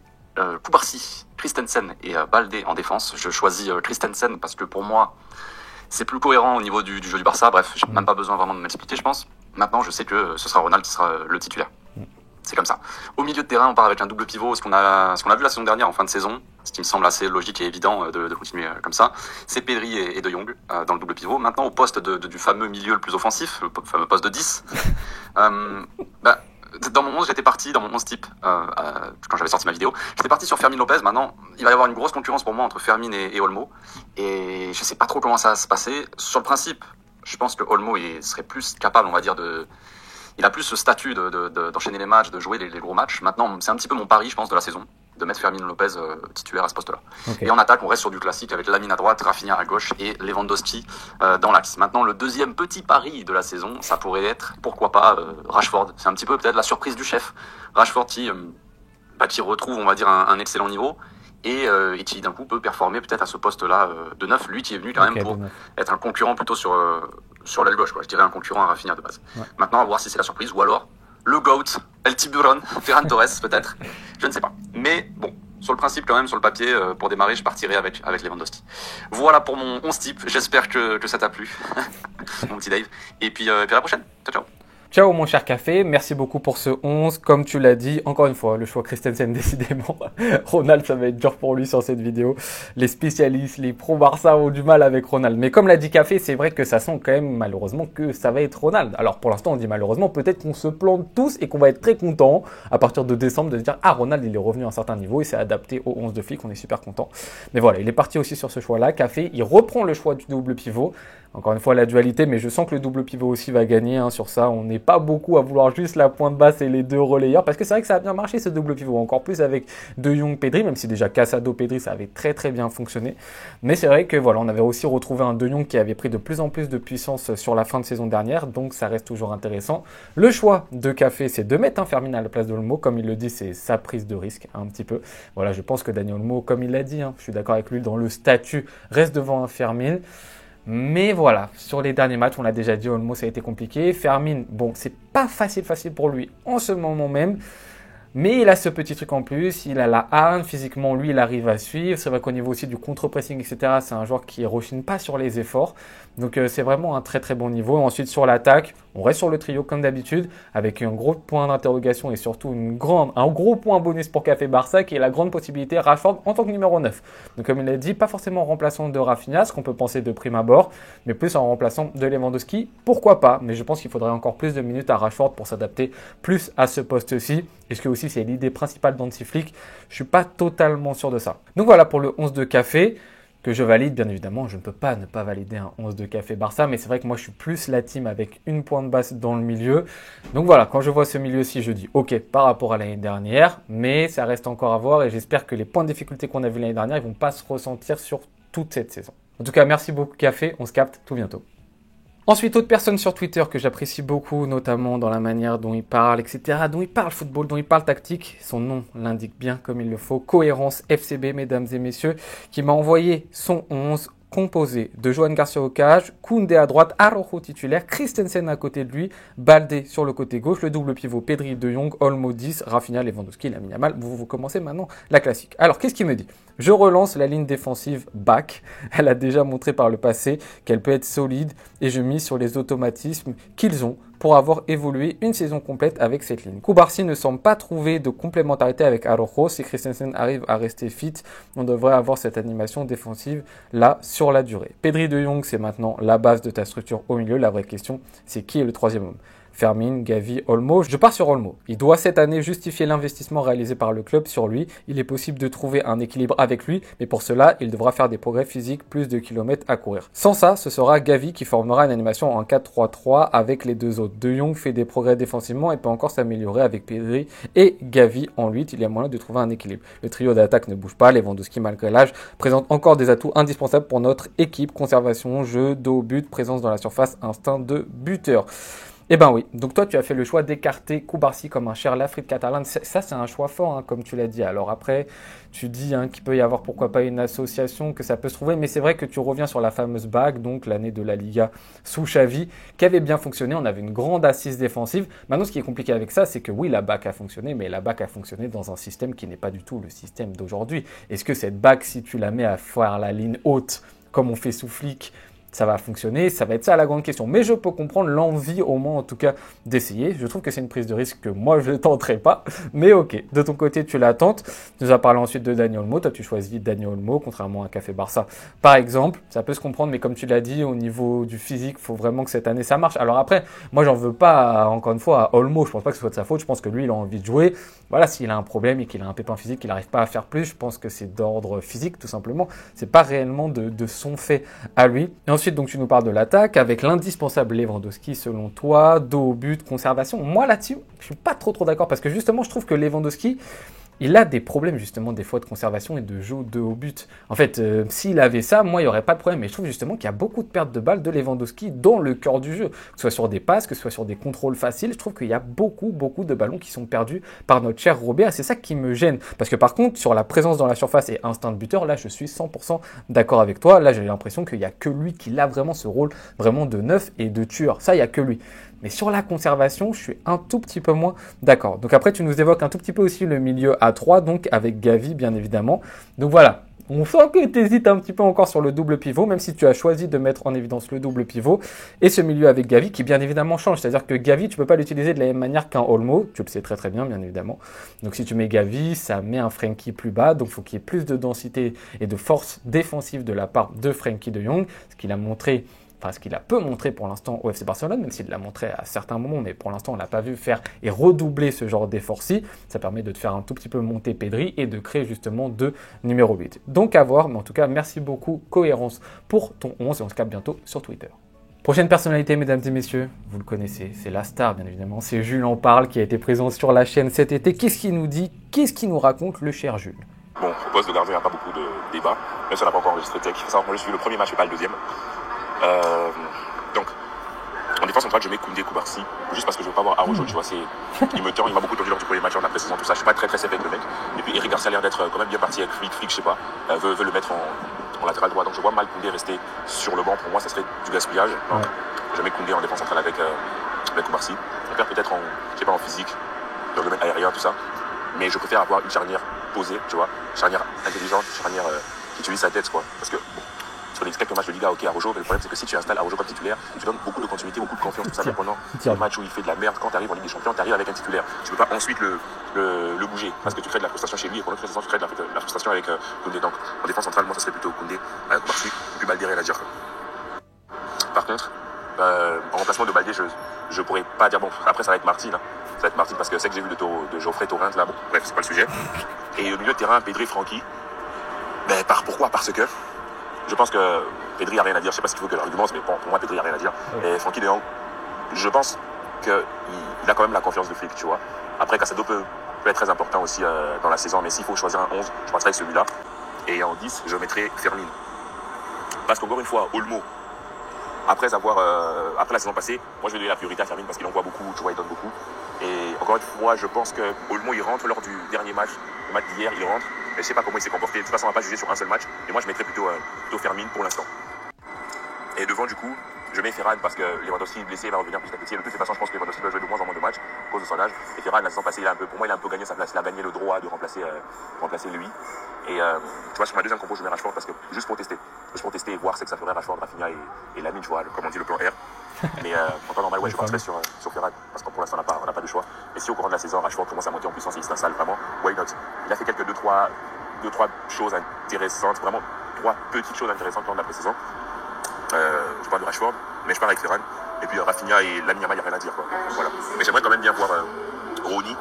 Kubarsi, Christensen et Baldé en défense. Je choisis Christensen parce que pour moi c'est plus cohérent au niveau du jeu du Barça. Bref, j'ai même pas besoin vraiment de m'expliquer je pense. Maintenant je sais que ce sera Ronald qui sera le titulaire. C'est comme ça. Au milieu de terrain, on part avec un double pivot, ce qu'on a vu la saison dernière en fin de saison, ce qui me semble assez logique et évident de continuer comme ça. C'est Pedri et De Jong dans le double pivot. Maintenant, au poste du fameux milieu le plus offensif, le fameux poste de 10, dans mon 11, j'étais parti, dans mon 11 type, quand j'avais sorti ma vidéo, j'étais parti sur Fermin Lopez. Maintenant, il va y avoir une grosse concurrence pour moi entre Fermin et Olmo, et je sais pas trop comment ça va se passer. Sur le principe, je pense que Olmo serait plus capable, on va dire, il a plus ce statut d'enchaîner les matchs, de jouer les gros matchs. Maintenant, c'est un petit peu mon pari, je pense, de la saison, de mettre Fermin Lopez titulaire à ce poste-là. Okay. Et en attaque, on reste sur du classique avec Lamine à droite, Rafinha à gauche et Lewandowski dans l'axe. Maintenant, le deuxième petit pari de la saison, ça pourrait être, pourquoi pas, Rashford. C'est un petit peu peut-être la surprise du chef. Rashford qui retrouve, on va dire, un excellent niveau. Et qui d'un coup peut performer peut-être à ce poste-là de 9, lui qui est venu quand même pour être un concurrent plutôt sur l'aile gauche, quoi. Je dirais un concurrent à Rafinha de base. Ouais. Maintenant, à voir si c'est la surprise ou alors le GOAT, El Tiburon, Ferran Torres peut-être, je ne sais pas. Mais bon, sur le principe quand même, sur le papier, pour démarrer, je partirai avec Lewandowski. Voilà pour mon 11 type, j'espère que ça t'a plu, mon petit Dave. Et puis à la prochaine, ciao. Ciao mon cher Café, merci beaucoup pour ce 11, comme tu l'as dit, encore une fois, le choix Christensen décidément, Ronald ça va être dur pour lui sur cette vidéo, les spécialistes, les pro-Barça ont du mal avec Ronald, mais comme l'a dit Café, c'est vrai que ça sent quand même malheureusement que ça va être Ronald. Alors pour l'instant on dit malheureusement, peut-être qu'on se plante tous et qu'on va être très content à partir de décembre de se dire ah Ronald il est revenu à un certain niveau, il s'est adapté au 11 de flic, on est super content. Mais voilà, il est parti aussi sur ce choix-là, Café, il reprend le choix du double pivot. Encore une fois, la dualité, mais je sens que le double pivot aussi va gagner hein, sur ça. On n'est pas beaucoup à vouloir juste la pointe basse et les deux relayeurs, parce que c'est vrai que ça a bien marché ce double pivot, encore plus avec De Jong, Pedri, même si déjà Casado, Pedri, ça avait très très bien fonctionné. Mais c'est vrai que voilà, on avait aussi retrouvé un De Jong qui avait pris de plus en plus de puissance sur la fin de saison dernière, donc ça reste toujours intéressant. Le choix de Café, c'est de mettre un Fermin à la place d'Olmo, comme il le dit, c'est sa prise de risque un petit peu. Voilà, je pense que Dani Olmo, comme il l'a dit, hein, je suis d'accord avec lui, dans le statut, reste devant un Fermin. Mais voilà, sur les derniers matchs, on l'a déjà dit, Olmo, ça a été compliqué. Fermin, bon, c'est pas facile pour lui en ce moment même. Mais il a ce petit truc en plus, il a la hargne, physiquement lui il arrive à suivre, c'est vrai qu'au niveau aussi du contre-pressing etc, c'est un joueur qui ne rechigne pas sur les efforts, donc c'est vraiment un très très bon niveau. Et ensuite sur l'attaque, on reste sur le trio comme d'habitude, avec un gros point d'interrogation et surtout un gros point bonus pour Café Barça qui est la grande possibilité Rashford en tant que numéro 9. Donc comme il l'a dit, pas forcément en remplaçant de Rafinha, ce qu'on peut penser de prime abord, mais plus en remplaçant de Lewandowski, pourquoi pas, mais je pense qu'il faudrait encore plus de minutes à Rashford pour s'adapter plus à ce poste-ci. Est-ce que aussi c'est l'idée principale d'Hansi Flick? Je suis pas totalement sûr de ça. Donc voilà pour le 11 de Café, que je valide bien évidemment. Je ne peux pas ne pas valider un 11 de Café Barça, mais c'est vrai que moi je suis plus la team avec une pointe basse dans le milieu. Donc voilà, quand je vois ce milieu-ci, je dis ok par rapport à l'année dernière, mais ça reste encore à voir et j'espère que les points de difficulté qu'on a vu l'année dernière, ils vont pas se ressentir sur toute cette saison. En tout cas, merci beaucoup Café, on se capte tout bientôt. Ensuite, autre personne sur Twitter que j'apprécie beaucoup, notamment dans la manière dont il parle, etc., dont il parle football, dont il parle tactique. Son nom l'indique bien comme il le faut. Cohérence FCB, mesdames et messieurs, qui m'a envoyé son 11 composé de Johan Garcia au cage, Koundé à droite, Araujo titulaire, Christensen à côté de lui, Baldé sur le côté gauche, le double pivot Pedri, De Jong, Olmo 10, Rafinha, Lewandowski, Lamine Yamal. Vous commencez maintenant la classique. Alors, qu'est-ce qu'il me dit? Je relance la ligne défensive back. Elle a déjà montré par le passé qu'elle peut être solide et je mise sur les automatismes qu'ils ont pour avoir évolué une saison complète avec cette ligne. Koubarsi ne semble pas trouver de complémentarité avec Araujo. Si Christensen arrive à rester fit, on devrait avoir cette animation défensive là sur la durée. Pedri, De Jong, c'est maintenant la base de ta structure au milieu. La vraie question, c'est qui est le troisième homme? Fermin, Gavi, Olmo. Je pars sur Olmo. Il doit cette année justifier l'investissement réalisé par le club sur lui. Il est possible de trouver un équilibre avec lui, mais pour cela, il devra faire des progrès physiques, plus de kilomètres à courir. Sans ça, ce sera Gavi qui formera une animation en 4-3-3 avec les deux autres. De Jong fait des progrès défensivement et peut encore s'améliorer avec Pedri et Gavi en 8. Il y a moyen de trouver un équilibre. Le trio d'attaque ne bouge pas. Lewandowski, malgré l'âge, présente encore des atouts indispensables pour notre équipe. Conservation, jeu, dos au but, présence dans la surface, instinct de buteur. Eh ben oui, donc toi tu as fait le choix d'écarter Koubarsi comme un cher Lafrit catalane. Ça c'est un choix fort, hein, comme tu l'as dit. Alors après, tu dis qu'il peut y avoir pourquoi pas une association, que ça peut se trouver, mais c'est vrai que tu reviens sur la fameuse bague, donc l'année de la Liga sous Xavi, qui avait bien fonctionné. On avait une grande assise défensive. Maintenant ce qui est compliqué avec ça, c'est que oui, la bague a fonctionné, mais la bague a fonctionné dans un système qui n'est pas du tout le système d'aujourd'hui. Est-ce que cette bague, si tu la mets à faire la ligne haute, comme on fait sous Flick, ça va fonctionner, ça va être ça la grande question. Mais je peux comprendre l'envie, au moins en tout cas, d'essayer. Je trouve que c'est une prise de risque que moi je ne tenterai pas. Mais ok, de ton côté tu la tentes. Tu nous as parlé ensuite de Dani Olmo. Toi tu choisis Dani Olmo, contrairement à Café Barça. Par exemple, ça peut se comprendre, mais comme tu l'as dit, au niveau du physique, il faut vraiment que cette année ça marche. Alors après, moi j'en veux pas, encore une fois, à Olmo. Je pense pas que ce soit de sa faute. Je pense que lui, il a envie de jouer. Voilà, s'il a un problème et qu'il a un pépin physique, qu'il n'arrive pas à faire plus, je pense que c'est d'ordre physique, tout simplement. C'est pas réellement de son fait à lui. Et ensuite, donc, tu nous parles de l'attaque avec l'indispensable Lewandowski, selon toi, dos au but, conservation. Moi, là-dessus, je suis pas trop d'accord parce que justement, je trouve que Lewandowski, il a des problèmes justement des fois de conservation et de jeu de haut but. En fait, s'il avait ça, moi, il n'y aurait pas de problème. Mais je trouve justement qu'il y a beaucoup de pertes de balles de Lewandowski dans le cœur du jeu. Que ce soit sur des passes, que ce soit sur des contrôles faciles. Je trouve qu'il y a beaucoup de ballons qui sont perdus par notre cher Robert. C'est ça qui me gêne. Parce que par contre, sur la présence dans la surface et instinct de buteur, là, je suis 100% d'accord avec toi. Là, j'ai l'impression qu'il n'y a que lui qui a vraiment ce rôle vraiment de neuf et de tueur. Ça, il n'y a que lui. Mais sur la conservation, je suis un tout petit peu moins d'accord. Donc après, tu nous évoques un tout petit peu aussi le milieu à 3, donc avec Gavi, bien évidemment. Donc voilà, on sent que tu hésites un petit peu encore sur le double pivot, même si tu as choisi de mettre en évidence le double pivot. Et ce milieu avec Gavi qui, bien évidemment, change. C'est-à-dire que Gavi, tu peux pas l'utiliser de la même manière qu'un Olmo. Tu le sais très bien, bien évidemment. Donc si tu mets Gavi, ça met un Frenkie plus bas. Donc il faut qu'il y ait plus de densité et de force défensive de la part de Frenkie de Jong. Ce qu'il a montré... Enfin, ce qu'il a peu montré pour l'instant au FC Barcelone, même s'il l'a montré à certains moments, mais pour l'instant on l'a pas vu faire et redoubler ce genre d'effort-ci. Ça permet de te faire un tout petit peu monter Pedri et de créer justement deux numéro 8. Donc à voir, mais en tout cas merci beaucoup Cohérence pour ton 11 et on se capte bientôt sur Twitter. Prochaine personnalité, mesdames et messieurs, vous le connaissez, c'est la star bien évidemment, c'est Jules en parle qui a été présent sur la chaîne cet été. Qu'est-ce qu'il nous dit? Qu'est-ce qu'il nous raconte le cher Jules? Bon, au poste de gardien, il n'y a pas beaucoup de débats, même si on n'a pas encore enregistré tech. Ça, moi je suis le premier match et pas le deuxième. Donc, en défense centrale, je mets Koundé, Koubarsi, juste parce que je veux pas voir Araujo, tu vois, il me tend, il m'a beaucoup tendu lors du premier match, lors de la pré-saison, tout ça, je suis pas très safe avec le mec. Et puis Eric Garcia a l'air d'être quand même bien parti avec Flick, je sais pas, veut le mettre en latéral droit, donc je vois mal Koundé rester sur le banc, pour moi ça serait du gaspillage. Donc, je mets Koundé en défense centrale avec Koubarsi. Je préfère peut-être en physique, dans le domaine aérien, tout ça, mais je préfère avoir une charnière posée, tu vois, charnière intelligente, charnière qui utilise sa tête, quoi, parce que bon, sur les quelques matchs de Liga, ok, Araujo, mais le problème c'est que si tu installes Araujo comme titulaire, tu donnes beaucoup de continuité, beaucoup de confiance, tout ça, mais pendant les matchs où il fait de la merde, quand tu arrives en Ligue des Champions, tu arrives avec un titulaire. Tu peux pas ensuite le bouger, parce que tu crées de la frustration chez lui, et pendant que tu crées de la frustration avec Koundé. Donc en défense centrale, moi ça serait plutôt Koundé, Koubarsi, et puis Baldé et Nadir. Par contre, en remplacement de Baldé, je pourrais pas dire, bon, après ça va être Martin, hein. Ça va être Martin parce que c'est que j'ai vu de Geoffrey Torrent là, bon, bref, c'est pas le sujet. Et au milieu de terrain, Pedri, Frenkie, pourquoi? Parce que je pense que Pedri a rien à dire. Je sais pas ce qu'il faut que l'argument, mais bon, pour moi, Pedri a rien à dire. Et Frenkie de Jong, je pense qu'il a quand même la confiance de Flick, tu vois. Après, Casado peut être très important aussi dans la saison, mais s'il faut choisir un 11, je passerai avec celui-là. Et en 10, je mettrai Fermin. Parce qu'encore une fois, Olmo, après la saison passée, moi je vais donner la priorité à Fermin parce qu'il envoie beaucoup, tu vois, il donne beaucoup. Et encore une fois, je pense que Olmo il rentre lors du dernier match, le match d'hier, il rentre. Et je sais pas comment il s'est comporté. De toute façon, on va pas juger sur un seul match. Et moi, je mettrais plutôt Fermin pour l'instant. Et devant, du coup, je mets Ferran parce que Lewandowski blessé va revenir petit à petit. Et de toutes les façons, je pense que Lewandowski doit jouer de moins en moins de matchs à cause de son âge. Et Ferran, la saison passée, pour moi, il a un peu gagné sa place. Il a gagné le droit de remplacer lui. Et tu vois, sur ma deuxième compo, je mets Rashford parce que juste pour tester et voir ce que ça ferait Rashford, Rafinha et Lamine, tu vois, comme on dit, le plan R. Mais en temps normal, ouais, je partirais sur Ferran parce que pour l'instant, on n'a pas de choix. Et si au courant de la saison, Rashford commence à monter en puissance et il s'installe vraiment, why not? Il a fait quelques deux, trois choses intéressantes, vraiment 3 petites choses intéressantes lors de la pré-saison. Je parle de Rashford, mais je parle avec Ferran. Et puis Rafinha et Lamine Yamal, il n'y a rien à dire, quoi. Voilà. Mais j'aimerais quand même bien voir Rooney.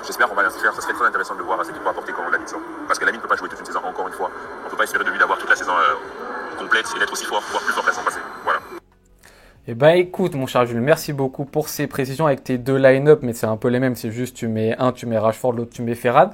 J'espère qu'on va l'inscrire. Ça serait très intéressant de voir ce qu'il peut apporter comme Lamine sort. Parce que Lamine ne peut pas jouer toute une saison, encore une fois. On ne peut pas espérer de lui d'avoir toute la saison complète et d'être aussi fort, voire plus fort que la saison passée. Voilà. Eh ben écoute mon cher Jules, merci beaucoup pour ces précisions avec tes deux line-up, mais c'est un peu les mêmes, c'est juste tu mets Rashford, l'autre tu mets Ferran.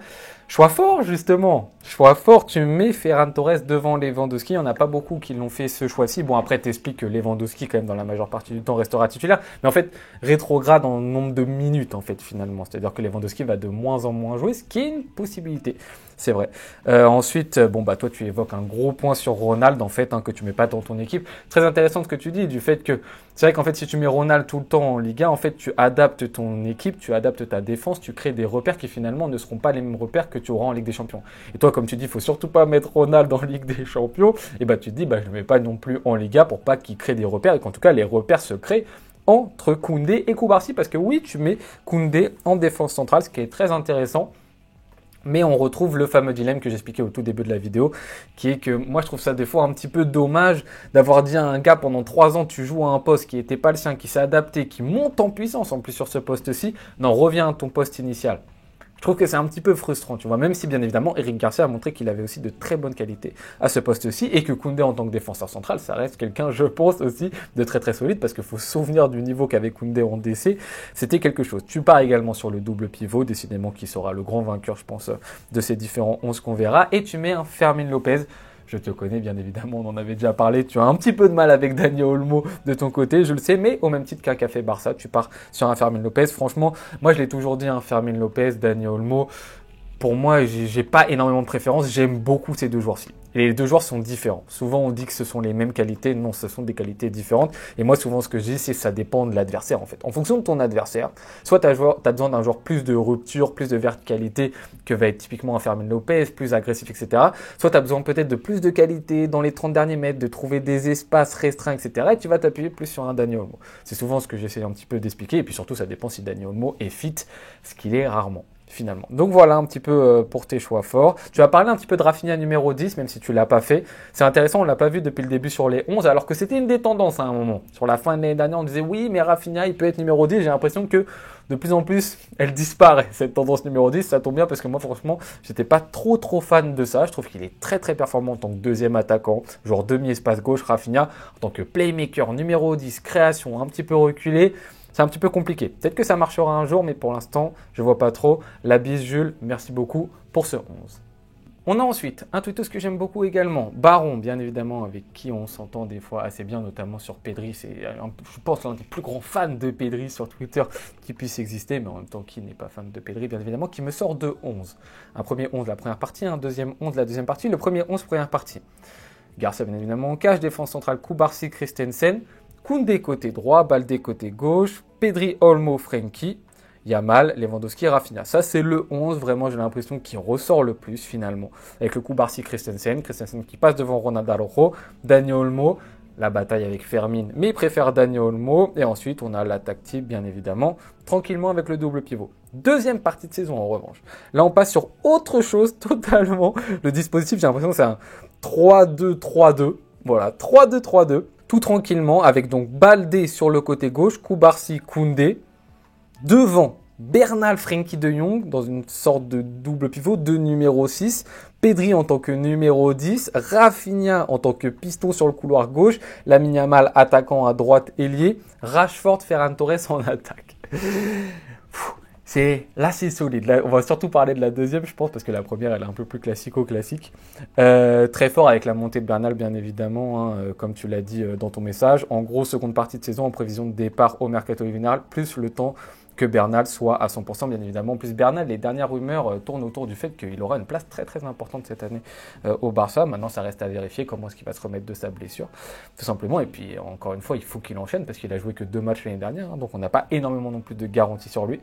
Choix fort justement, choix fort, tu mets Ferran Torres devant Lewandowski, il n'y en a pas beaucoup qui l'ont fait ce choix-ci. Bon après t'expliques que Lewandowski quand même dans la majeure partie du temps restera titulaire, mais en fait rétrograde en nombre de minutes en fait finalement, c'est-à-dire que Lewandowski va de moins en moins jouer, ce qui est une possibilité. C'est vrai. Ensuite, bon bah toi tu évoques un gros point sur Ronald en fait que tu mets pas dans ton équipe. Très intéressant ce que tu dis du fait que c'est vrai qu'en fait si tu mets Ronald tout le temps en Liga, en fait tu adaptes ton équipe, tu adaptes ta défense, tu crées des repères qui finalement ne seront pas les mêmes repères que tu auras en Ligue des Champions. Et toi comme tu dis, il faut surtout pas mettre Ronald en Ligue des Champions. Et bah tu te dis bah je le mets pas non plus en Liga pour pas qu'il crée des repères et qu'en tout cas les repères se créent entre Koundé et Koubarsi parce que oui tu mets Koundé en défense centrale, ce qui est très intéressant. Mais on retrouve le fameux dilemme que j'expliquais au tout début de la vidéo, qui est que moi je trouve ça des fois un petit peu dommage d'avoir dit à un gars pendant 3 ans tu joues à un poste qui n'était pas le sien, qui s'est adapté, qui monte en puissance en plus sur ce poste-ci, non reviens à ton poste initial. Je trouve que c'est un petit peu frustrant, tu vois, même si bien évidemment Eric Garcia a montré qu'il avait aussi de très bonnes qualités à ce poste-ci et que Koundé en tant que défenseur central, ça reste quelqu'un, je pense aussi, de très très solide parce qu'il faut se souvenir du niveau qu'avait Koundé en DC, c'était quelque chose. Tu pars également sur le double pivot, décidément qui sera le grand vainqueur, je pense, de ces différents 11 qu'on verra, et tu mets un Fermin Lopez. Je te connais bien évidemment, on en avait déjà parlé, tu as un petit peu de mal avec Dani Olmo de ton côté, je le sais, mais au même titre qu'un Café Barça, tu pars sur un Fermin Lopez. Franchement, moi je l'ai toujours dit, un Fermin Lopez, Dani Olmo, pour moi, j'ai pas énormément de préférence, j'aime beaucoup ces deux joueurs-ci. Et les deux joueurs sont différents. Souvent, on dit que ce sont les mêmes qualités. Non, ce sont des qualités différentes. Et moi, souvent, ce que je dis, c'est que ça dépend de l'adversaire, en fait. En fonction de ton adversaire, soit tu as besoin d'un joueur plus de rupture, plus de verticalité, que va être typiquement un Fermin Lopez, plus agressif, etc. Soit tu as besoin peut-être de plus de qualité dans les 30 derniers mètres, de trouver des espaces restreints, etc. Et tu vas t'appuyer plus sur un Dani Olmo. C'est souvent ce que j'essaie un petit peu d'expliquer. Et puis surtout, ça dépend si Dani Olmo est fit, ce qu'il est rarement. Finalement. Donc voilà un petit peu pour tes choix forts. Tu as parlé un petit peu de Rafinha numéro 10, même si tu l'as pas fait. C'est intéressant, on l'a pas vu depuis le début sur les 11, alors que c'était une des tendances à un moment. Sur la fin de l'année dernière, on disait oui, mais Rafinha, il peut être numéro 10. J'ai l'impression que de plus en plus, elle disparaît, cette tendance numéro 10. Ça tombe bien parce que moi, franchement, j'étais pas trop fan de ça. Je trouve qu'il est très performant en tant que deuxième attaquant, genre demi-espace gauche, Rafinha, en tant que playmaker numéro 10, création un petit peu reculée. C'est un petit peu compliqué. Peut-être que ça marchera un jour, mais pour l'instant, je vois pas trop. La bise, Jules, merci beaucoup pour ce 11. On a ensuite un tweetos que j'aime beaucoup également, Baron, bien évidemment, avec qui on s'entend des fois assez bien, notamment sur Pedri. C'est, je pense, l'un des plus grands fans de Pedri sur Twitter qui puisse exister, mais en même temps, qui n'est pas fan de Pedri, bien évidemment, qui me sort de 11. Un premier 11, la première partie, un deuxième 11, la deuxième partie, le premier 11, première partie. Garcia, bien évidemment, en cage, défense centrale, Koubarsi, Christensen. Koundé côté droit, Baldé côté gauche, Pedri, Olmo, Frenkie, Yamal, Lewandowski, Rafinha. Ça, c'est le 11, vraiment, j'ai l'impression qu'il ressort le plus, finalement. Avec le Koubarsi, Christensen qui passe devant Ronald Araujo, Dani Olmo, la bataille avec Fermin, mais il préfère Dani Olmo. Et ensuite, on a l'attaque type, bien évidemment, tranquillement avec le double pivot. Deuxième partie de saison, en revanche. Là, on passe sur autre chose, totalement. Le dispositif, j'ai l'impression que c'est un 3-2-3-2. Voilà, 3-2-3-2. Tout tranquillement, avec donc Baldé sur le côté gauche, Koubarsi, Koundé. Devant, Bernal, Frenkie de Jong, dans une sorte de double pivot, de numéro 6. Pedri en tant que numéro 10. Rafinha en tant que piston sur le couloir gauche. Lamine Yamal, attaquant à droite, ailier. Rashford, Ferran Torres en attaque. Là, c'est solide. Là, on va surtout parler de la deuxième, je pense, parce que la première, elle est un peu plus classico-classique. Très fort avec la montée de Bernal, bien évidemment, hein, comme tu l'as dit dans ton message. En gros, seconde partie de saison en prévision de départ au mercato hivernal, plus le temps que Bernal soit à 100%, bien évidemment. En plus, Bernal, les dernières rumeurs tournent autour du fait qu'il aura une place très très importante cette année au Barça. Maintenant, ça reste à vérifier comment est-ce qu'il va se remettre de sa blessure, tout simplement. Et puis, encore une fois, il faut qu'il enchaîne parce qu'il a joué que 2 matchs l'année dernière, hein, donc on n'a pas énormément non plus de garantie sur lui.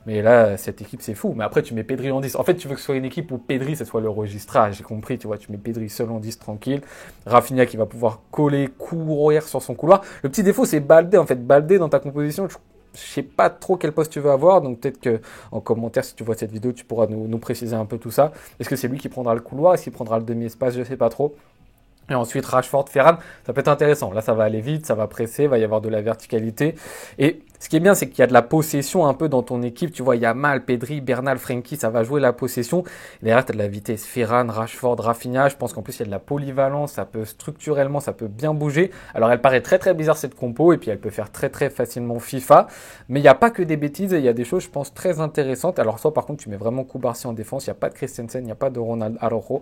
Mais là, cette équipe, c'est fou. Mais après, tu mets Pedri en 10. En fait, tu veux que ce soit une équipe où Pedri, ce soit le registrage. J'ai compris, tu vois, tu mets Pedri seul en 10, tranquille. Rafinha qui va pouvoir coller, courir sur son couloir. Le petit défaut, c'est Baldé. En fait, Baldé, dans ta composition, je sais pas trop quel poste tu veux avoir. Donc, peut-être que en commentaire, si tu vois cette vidéo, tu pourras nous préciser un peu tout ça. Est-ce que c'est lui qui prendra le couloir? Est-ce qu'il prendra le demi-espace? Je sais pas trop. Et ensuite, Rashford, Ferran, ça peut être intéressant. Là, ça va aller vite, ça va presser, il va y avoir de la verticalité. Et ce qui est bien, c'est qu'il y a de la possession un peu dans ton équipe. Tu vois, il y a Mal, Pedri, Bernal, Frenkie, ça va jouer la possession. Et derrière, tu as de la vitesse. Ferran, Rashford, Rafinha. Je pense qu'en plus, il y a de la polyvalence. Ça peut structurellement, ça peut bien bouger. Alors, elle paraît très, très bizarre cette compo. Et puis, elle peut faire très, très facilement FIFA. Mais il n'y a pas que des bêtises. Il y a des choses, je pense, très intéressantes. Alors, soit par contre, tu mets vraiment Kubarsi en défense. Il n'y a pas de Christensen, il n'y a pas de Ronald Araujo.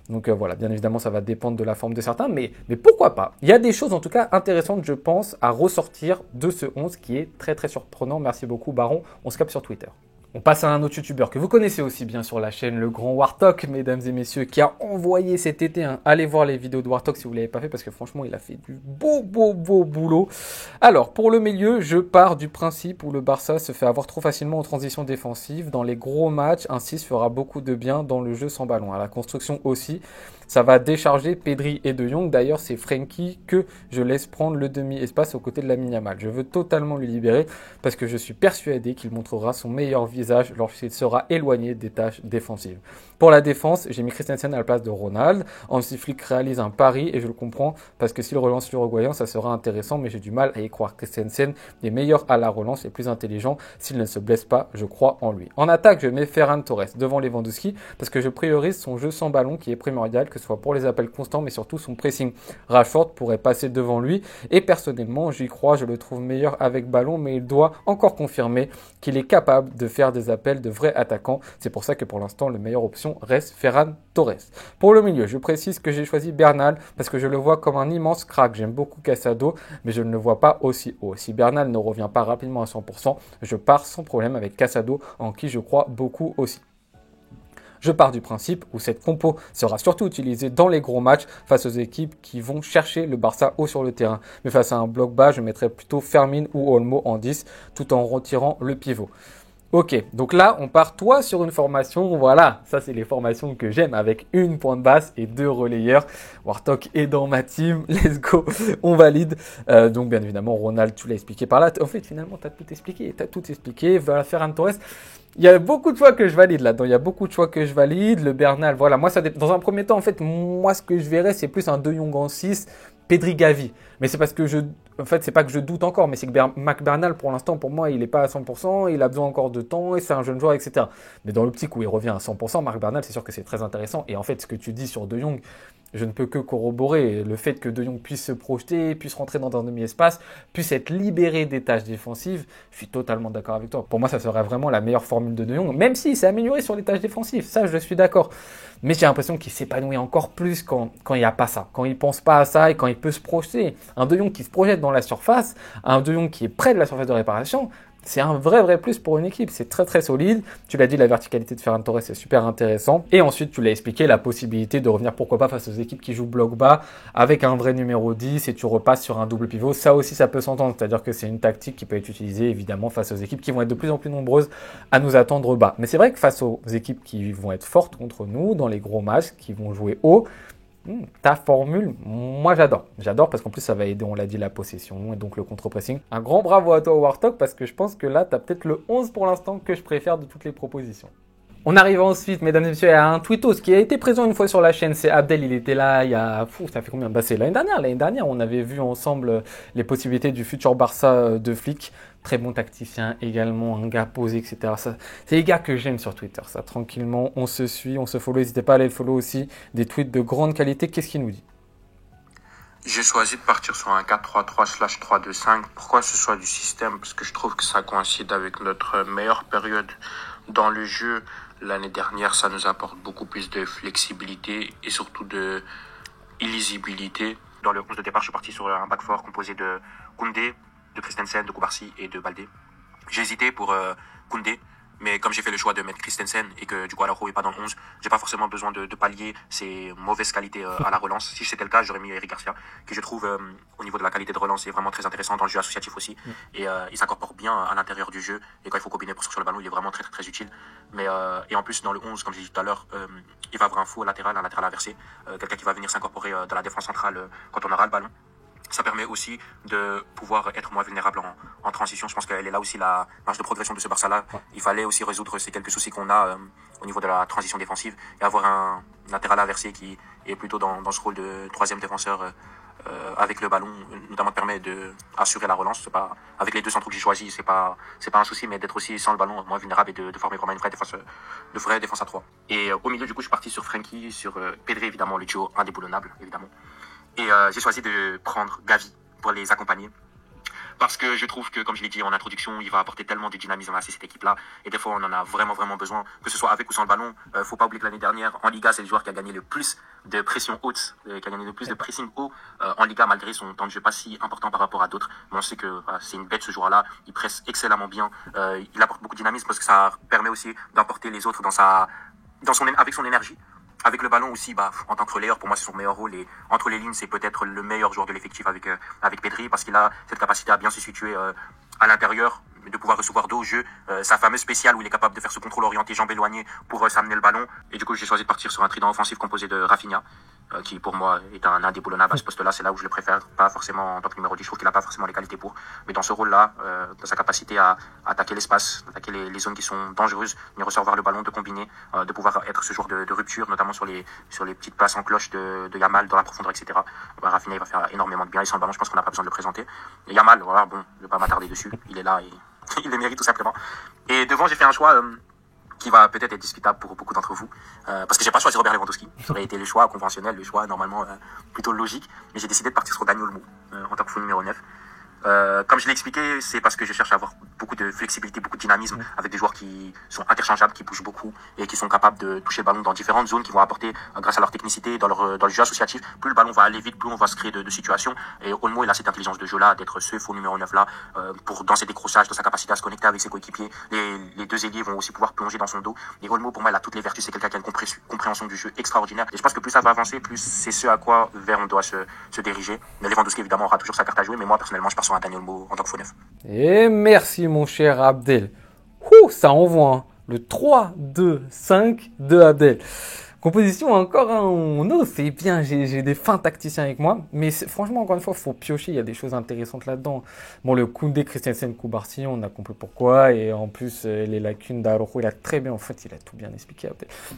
Donc, voilà, bien évidemment, ça va dépendre de la forme de certains. Mais pourquoi pas? Il y a des choses, en tout cas, intéressantes, je pense, à ressortir de ce 11 qui est très, très surprenant. Merci beaucoup, Baron. On se capte sur Twitter. On passe à un autre youtubeur que vous connaissez aussi bien sur la chaîne, le grand Warthog, mesdames et messieurs, qui a envoyé cet été. Allez voir les vidéos de Warthog si vous ne l'avez pas fait, parce que franchement, il a fait du beau boulot. Alors, pour le milieu, je pars du principe où le Barça se fait avoir trop facilement en transition défensive. Dans les gros matchs, un 6 fera beaucoup de bien dans le jeu sans ballon. À la construction aussi, ça va décharger Pedri et De Jong. D'ailleurs, c'est Frenkie que je laisse prendre le demi-espace aux côtés de Lamine Yamal. Je veux totalement lui libérer parce que je suis persuadé qu'il montrera son meilleur visage lorsqu'il sera éloigné des tâches défensives. Pour la défense, j'ai mis Christensen à la place de Ronald. Hansi Flick réalise un pari et je le comprends parce que s'il relance l'Uruguayen, ça sera intéressant, mais j'ai du mal à y croire. Christensen est meilleur à la relance et plus intelligent. S'il ne se blesse pas, je crois en lui. En attaque, je mets Ferran Torres devant Lewandowski parce que je priorise son jeu sans ballon qui est primordial, que ce soit pour les appels constants, mais surtout son pressing. Rashford pourrait passer devant lui et personnellement, j'y crois, je le trouve meilleur avec ballon, mais il doit encore confirmer qu'il est capable de faire des appels de vrais attaquants. C'est pour ça que pour l'instant, la meilleure option reste Ferran Torres. Pour le milieu, je précise que j'ai choisi Bernal parce que je le vois comme un immense crack. J'aime beaucoup Casado, mais je ne le vois pas aussi haut. Si Bernal ne revient pas rapidement à 100%, je pars sans problème avec Casado, en qui je crois beaucoup aussi. Je pars du principe où cette compo sera surtout utilisée dans les gros matchs face aux équipes qui vont chercher le Barça haut sur le terrain. Mais face à un bloc bas, je mettrai plutôt Fermin ou Olmo en 10 tout en retirant le pivot. Ok, donc là, on part toi sur une formation, voilà, ça c'est les formations que j'aime avec une pointe basse et 2 relayeurs. Warthog est dans ma team, let's go, on valide. Donc bien évidemment, Ronald, tu l'as expliqué par là. En fait, finalement, tu as tout expliqué, voilà, Ferran Torres. Il y a beaucoup de choix que je valide là-dedans, le Bernal, voilà, moi ça dans un premier temps, en fait, moi ce que je verrais, c'est plus un De Jong en 6, Pedri Gavi. Mais c'est parce que c'est pas que je doute encore, mais c'est que Mac Bernal, pour l'instant, pour moi, il n'est pas à 100%, il a besoin encore de temps, et c'est un jeune joueur, etc. Mais dans l'optique où il revient à 100%, Marc Bernal, c'est sûr que c'est très intéressant. Et en fait, ce que tu dis sur De Jong, je ne peux que corroborer le fait que De Jong puisse se projeter, puisse rentrer dans un demi-espace, puisse être libéré des tâches défensives. Je suis totalement d'accord avec toi. Pour moi, ça serait vraiment la meilleure formule de Jong, même s'il s'est amélioré sur les tâches défensives. Ça, je suis d'accord. Mais j'ai l'impression qu'il s'épanouit encore plus quand il n'y a pas ça, quand il pense pas à ça et quand il peut se projeter. Un De Jong qui se projette dans la surface, un De Jong qui est près de la surface de réparation, c'est un vrai plus pour une équipe. C'est très très solide. Tu l'as dit, la verticalité de Ferran Torres, c'est super intéressant. Et ensuite, tu l'as expliqué, la possibilité de revenir, pourquoi pas, face aux équipes qui jouent bloc bas avec un vrai numéro 10 et tu repasses sur un double pivot. Ça aussi, ça peut s'entendre. C'est-à-dire que c'est une tactique qui peut être utilisée évidemment face aux équipes qui vont être de plus en plus nombreuses à nous attendre bas. Mais c'est vrai que face aux équipes qui vont être fortes contre nous dans les gros matchs, qui vont jouer haut, ta formule, moi j'adore. J'adore parce qu'en plus ça va aider, on l'a dit, la possession et donc le contre-pressing. Un grand bravo à toi Warthog parce que je pense que là tu as peut-être le 11 pour l'instant que je préfère de toutes les propositions. On arrive ensuite, mesdames et messieurs, à un tweetos qui a été présent une fois sur la chaîne. C'est Abdel, il était là il y a... ça fait combien? C'est l'année dernière. L'année dernière, on avait vu ensemble les possibilités du futur Barça de Flick. Très bon tacticien également, un gars posé, etc. C'est les gars que j'aime sur Twitter. Ça, tranquillement, on se suit, on se follow. N'hésitez pas à aller le follow aussi. Des tweets de grande qualité. Qu'est-ce qu'il nous dit? J'ai choisi de partir sur un 4-3-3/3-2-5. Pourquoi ce choix du système? Parce que je trouve que ça coïncide avec notre meilleure période dans le jeu. L'année dernière, ça nous apporte beaucoup plus de flexibilité et surtout de illisibilité. Dans le 11 de départ, je suis parti sur un back four composé de Koundé, de Christensen, de Kubarsi et de Baldé. J'ai hésité pour Koundé, mais comme j'ai fait le choix de mettre Christensen et que du coup Araujo est pas dans le 11, j'ai pas forcément besoin de pallier ses mauvaises qualités à la relance. Si c'était le cas, j'aurais mis Eric Garcia, qui je trouve au niveau de la qualité de relance est vraiment très intéressant dans le jeu associatif aussi. Et il s'incorpore bien à l'intérieur du jeu. Et quand il faut combiner pour sortir le ballon, il est vraiment très très, très utile. Mais et en plus dans le 11, comme j'ai dit tout à l'heure, il va avoir un faux latéral, un latéral inversé, quelqu'un qui va venir s'incorporer dans la défense centrale quand on aura le ballon. Ça permet aussi de pouvoir être moins vulnérable en transition. Je pense qu'elle est là aussi la marge de progression de ce Barça-là. Il fallait aussi résoudre ces quelques soucis qu'on a au niveau de la transition défensive et avoir un latéral inversé qui est plutôt dans ce rôle de troisième défenseur avec le ballon, notamment permet de assurer la relance. C'est pas, avec les deux centraux que j'ai choisis, c'est pas un souci, mais d'être aussi sans le ballon moins vulnérable et de former vraiment une vraie défense à 3. Et au milieu, du coup, je suis parti sur Frenkie, sur Pedri, évidemment, le duo indéboulonnable, évidemment. Et j'ai choisi de prendre Gavi pour les accompagner. Parce que je trouve que, comme je l'ai dit en introduction, il va apporter tellement de dynamisme à cette équipe-là. Et des fois, on en a vraiment besoin, que ce soit avec ou sans le ballon. Faut pas oublier que l'année dernière, en Liga, c'est le joueur qui a gagné le plus de pression haute, qui a gagné le plus de pressing haut en Liga, malgré son temps de jeu pas si important par rapport à d'autres. Mais on sait que c'est une bête ce joueur-là. Il presse excellemment bien. Il apporte beaucoup de dynamisme parce que ça permet aussi d'emporter les autres avec son énergie. Avec le ballon aussi, en tant que relayeur, pour moi, c'est son meilleur rôle. Et entre les lignes, c'est peut-être le meilleur joueur de l'effectif avec Pedri, parce qu'il a cette capacité à bien se situer à l'intérieur, de pouvoir recevoir dos au jeu. Sa fameuse spéciale où il est capable de faire ce contrôle orienté, jambes éloignées pour s'amener le ballon. Et du coup, j'ai choisi de partir sur un trident offensif composé de Rafinha, qui pour moi est un indéboulonnable à ce poste-là. C'est là où je le préfère, pas forcément en tant que numéro 10. Je trouve qu'il n'a pas forcément les qualités pour. Mais dans ce rôle-là, dans sa capacité à attaquer l'espace, attaquer les zones qui sont dangereuses, de recevoir le ballon, de combiner, de pouvoir être ce joueur de rupture, notamment sur les petites passes en cloche de Yamal dans la profondeur, etc. Rafinha, il va faire énormément de bien. Et sans le ballon, je pense qu'on n'a pas besoin de le présenter. Et Yamal, voilà, bon, je vais pas m'attarder dessus. Il est là et il le mérite tout simplement. Et devant, j'ai fait un choix qui va peut-être être discutable pour beaucoup d'entre vous, parce que j'ai pas choisi Robert Lewandowski. Ça aurait été le choix conventionnel, le choix normalement plutôt logique, mais j'ai décidé de partir sur Dani Olmo en tant que faux numéro 9. Comme je l'ai expliqué, c'est parce que je cherche à avoir beaucoup de flexibilité, beaucoup de dynamisme, avec des joueurs qui sont interchangeables, qui bougent beaucoup et qui sont capables de toucher le ballon dans différentes zones, qui vont apporter, grâce à leur technicité, dans le jeu associatif, plus le ballon va aller vite, plus on va se créer de situations. Et Olmo, il a cette intelligence de jeu-là, d'être ce faux numéro 9-là, dans ses décrochages, dans sa capacité à se connecter avec ses coéquipiers. Les deux ailiers vont aussi pouvoir plonger dans son dos. Et Olmo, pour moi, il a toutes les vertus. C'est quelqu'un qui a une compréhension du jeu extraordinaire. Et je pense que plus ça va avancer, plus c'est ce à quoi vers on doit se diriger. Mais Lewandowski, évidemment, aura toujours sa carte à jouer, mais moi, personnellement, je pars sur un Dani Olmo en tant que faux neuf. Et merci mon cher Abdel. Ça envoie hein. Le 3-2-5 de Abdel. Composition encore, c'est bien, j'ai des fins tacticiens avec moi, mais franchement, encore une fois, il faut piocher, il y a des choses intéressantes là-dedans. Bon, le Koundé, Christensen, Koubarsi, on a compris pourquoi, et en plus, les lacunes d'Araujo, il a très bien, en fait, il a tout bien expliqué.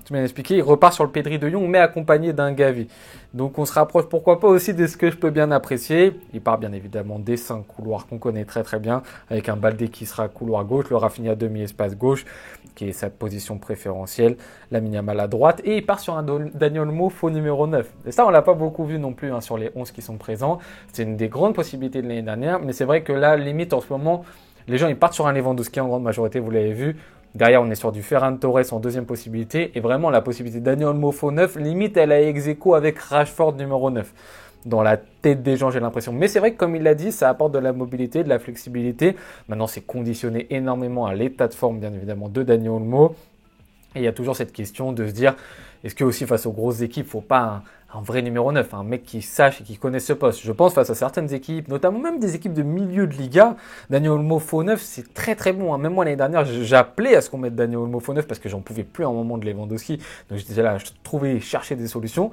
Tout bien expliqué, il repart sur le Pedri de Jong, mais accompagné d'un Gavi. Donc, on se rapproche, pourquoi pas, aussi de ce que je peux bien apprécier. Il part bien évidemment des 5 couloirs qu'on connaît très très bien, avec un Baldé qui sera couloir gauche, le Rafinha demi-espace gauche, qui est sa position préférentielle, la Yamal à droite, et il part sur un Dani Olmo faux numéro 9. Et ça, on l'a pas beaucoup vu non plus sur les 11 qui sont présents. C'est une des grandes possibilités de l'année dernière, mais c'est vrai que là, limite, en ce moment, les gens, ils partent sur un Lewandowski en grande majorité, vous l'avez vu. Derrière, on est sur du Ferran Torres en deuxième possibilité, et vraiment, la possibilité de Dani Olmo faux 9, limite, elle a ex-aequo avec Rashford numéro 9. Dans la tête des gens, j'ai l'impression. Mais c'est vrai que, comme il l'a dit, ça apporte de la mobilité, de la flexibilité. Maintenant, c'est conditionné énormément à l'état de forme, bien évidemment, de Dani Olmo. Et il y a toujours cette question de se dire, est-ce que aussi face aux grosses équipes, il ne faut pas un vrai numéro 9, un mec qui sache et qui connaisse ce poste. Je pense face à certaines équipes, notamment même des équipes de milieu de Liga, Dani Olmo faux 9, c'est très très bon. Même moi l'année dernière, j'appelais à ce qu'on mette Dani Olmo faux 9 parce que j'en pouvais plus à un moment de Lewandowski. Donc j'étais là, je trouvais, chercher des solutions.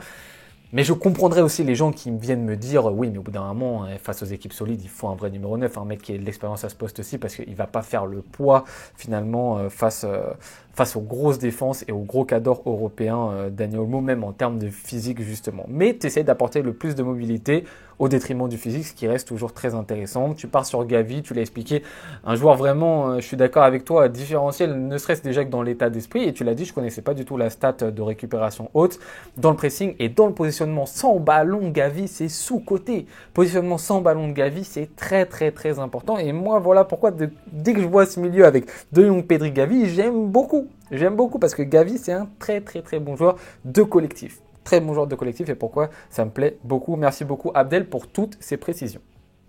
Mais je comprendrais aussi les gens qui viennent me dire oui, mais au bout d'un moment, face aux équipes solides, il faut un vrai numéro 9, un mec qui ait de l'expérience à ce poste-ci, parce qu'il ne va pas faire le poids finalement face aux grosses défenses et aux gros cadors européens, Dani Olmo, même en termes de physique justement. Mais tu essaies d'apporter le plus de mobilité au détriment du physique, ce qui reste toujours très intéressant. Tu pars sur Gavi, tu l'as expliqué, un joueur vraiment, je suis d'accord avec toi, différentiel, ne serait-ce déjà que dans l'état d'esprit, et tu l'as dit, je ne connaissais pas du tout la stat de récupération haute, dans le pressing et dans le positionnement sans ballon, Gavi, c'est sous-côté. Positionnement sans ballon de Gavi, c'est très très très important, et moi voilà pourquoi dès que je vois ce milieu avec De Jong, Pedri, Gavi, j'aime beaucoup parce que Gavi, c'est un très très très bon joueur de collectif. Très bon joueur de collectif et pourquoi ça me plaît beaucoup. Merci beaucoup Abdel pour toutes ces précisions.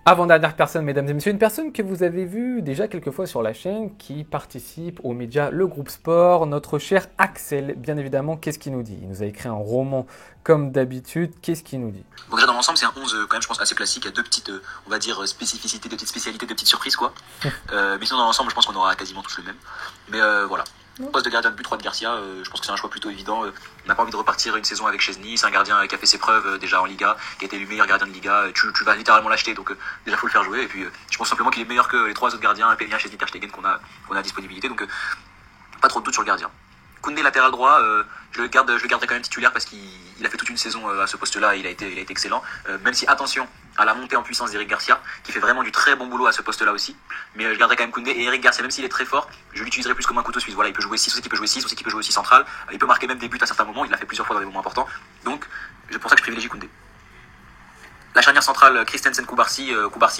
Avant-dernière personne, mesdames et messieurs, une personne que vous avez vue déjà quelques fois sur la chaîne, qui participe aux médias Le Groupe Sport, notre cher Axel. Bien évidemment, qu'est-ce qu'il nous dit? Il nous a écrit un roman comme d'habitude. Qu'est-ce qu'il nous dit? Bon, déjà dans l'ensemble, c'est un 11 quand même, je pense, assez classique. Il y a deux petites, on va dire, spécificités, deux petites spécialités, deux petites surprises, quoi. Mais sinon, dans l'ensemble, je pense qu'on aura quasiment tous le même. Mais voilà. Poste de gardien de but, Juan Garcia, je pense que c'est un choix plutôt évident. On n'a pas envie de repartir une saison avec Chesney. C'est un gardien qui a fait ses preuves déjà en Liga, qui a été le meilleur gardien de Liga. Tu vas littéralement l'acheter, donc déjà faut le faire jouer. Et puis je pense simplement qu'il est meilleur que les trois autres gardiens, Peña, Chesney, Ter Stegen qu'on a à disponibilité. Donc pas trop de doute sur le gardien. Koundé latéral droit, je le garderai quand même titulaire parce qu'il a fait toute une saison à ce poste-là, il a été excellent. Même si attention à la montée en puissance d'Eric Garcia, qui fait vraiment du très bon boulot à ce poste-là aussi. Mais je garderai quand même Koundé et Eric Garcia, même s'il est très fort, je l'utiliserai plus comme un couteau suisse. Voilà, il peut jouer 6, aussi qu'il peut jouer 6, aussi qu'il peut jouer aussi central. Il peut marquer même des buts à certains moments, il l'a fait plusieurs fois dans des moments importants. Donc c'est pour ça que je privilégie Koundé. La charnière centrale, Christensen-Koubarsi,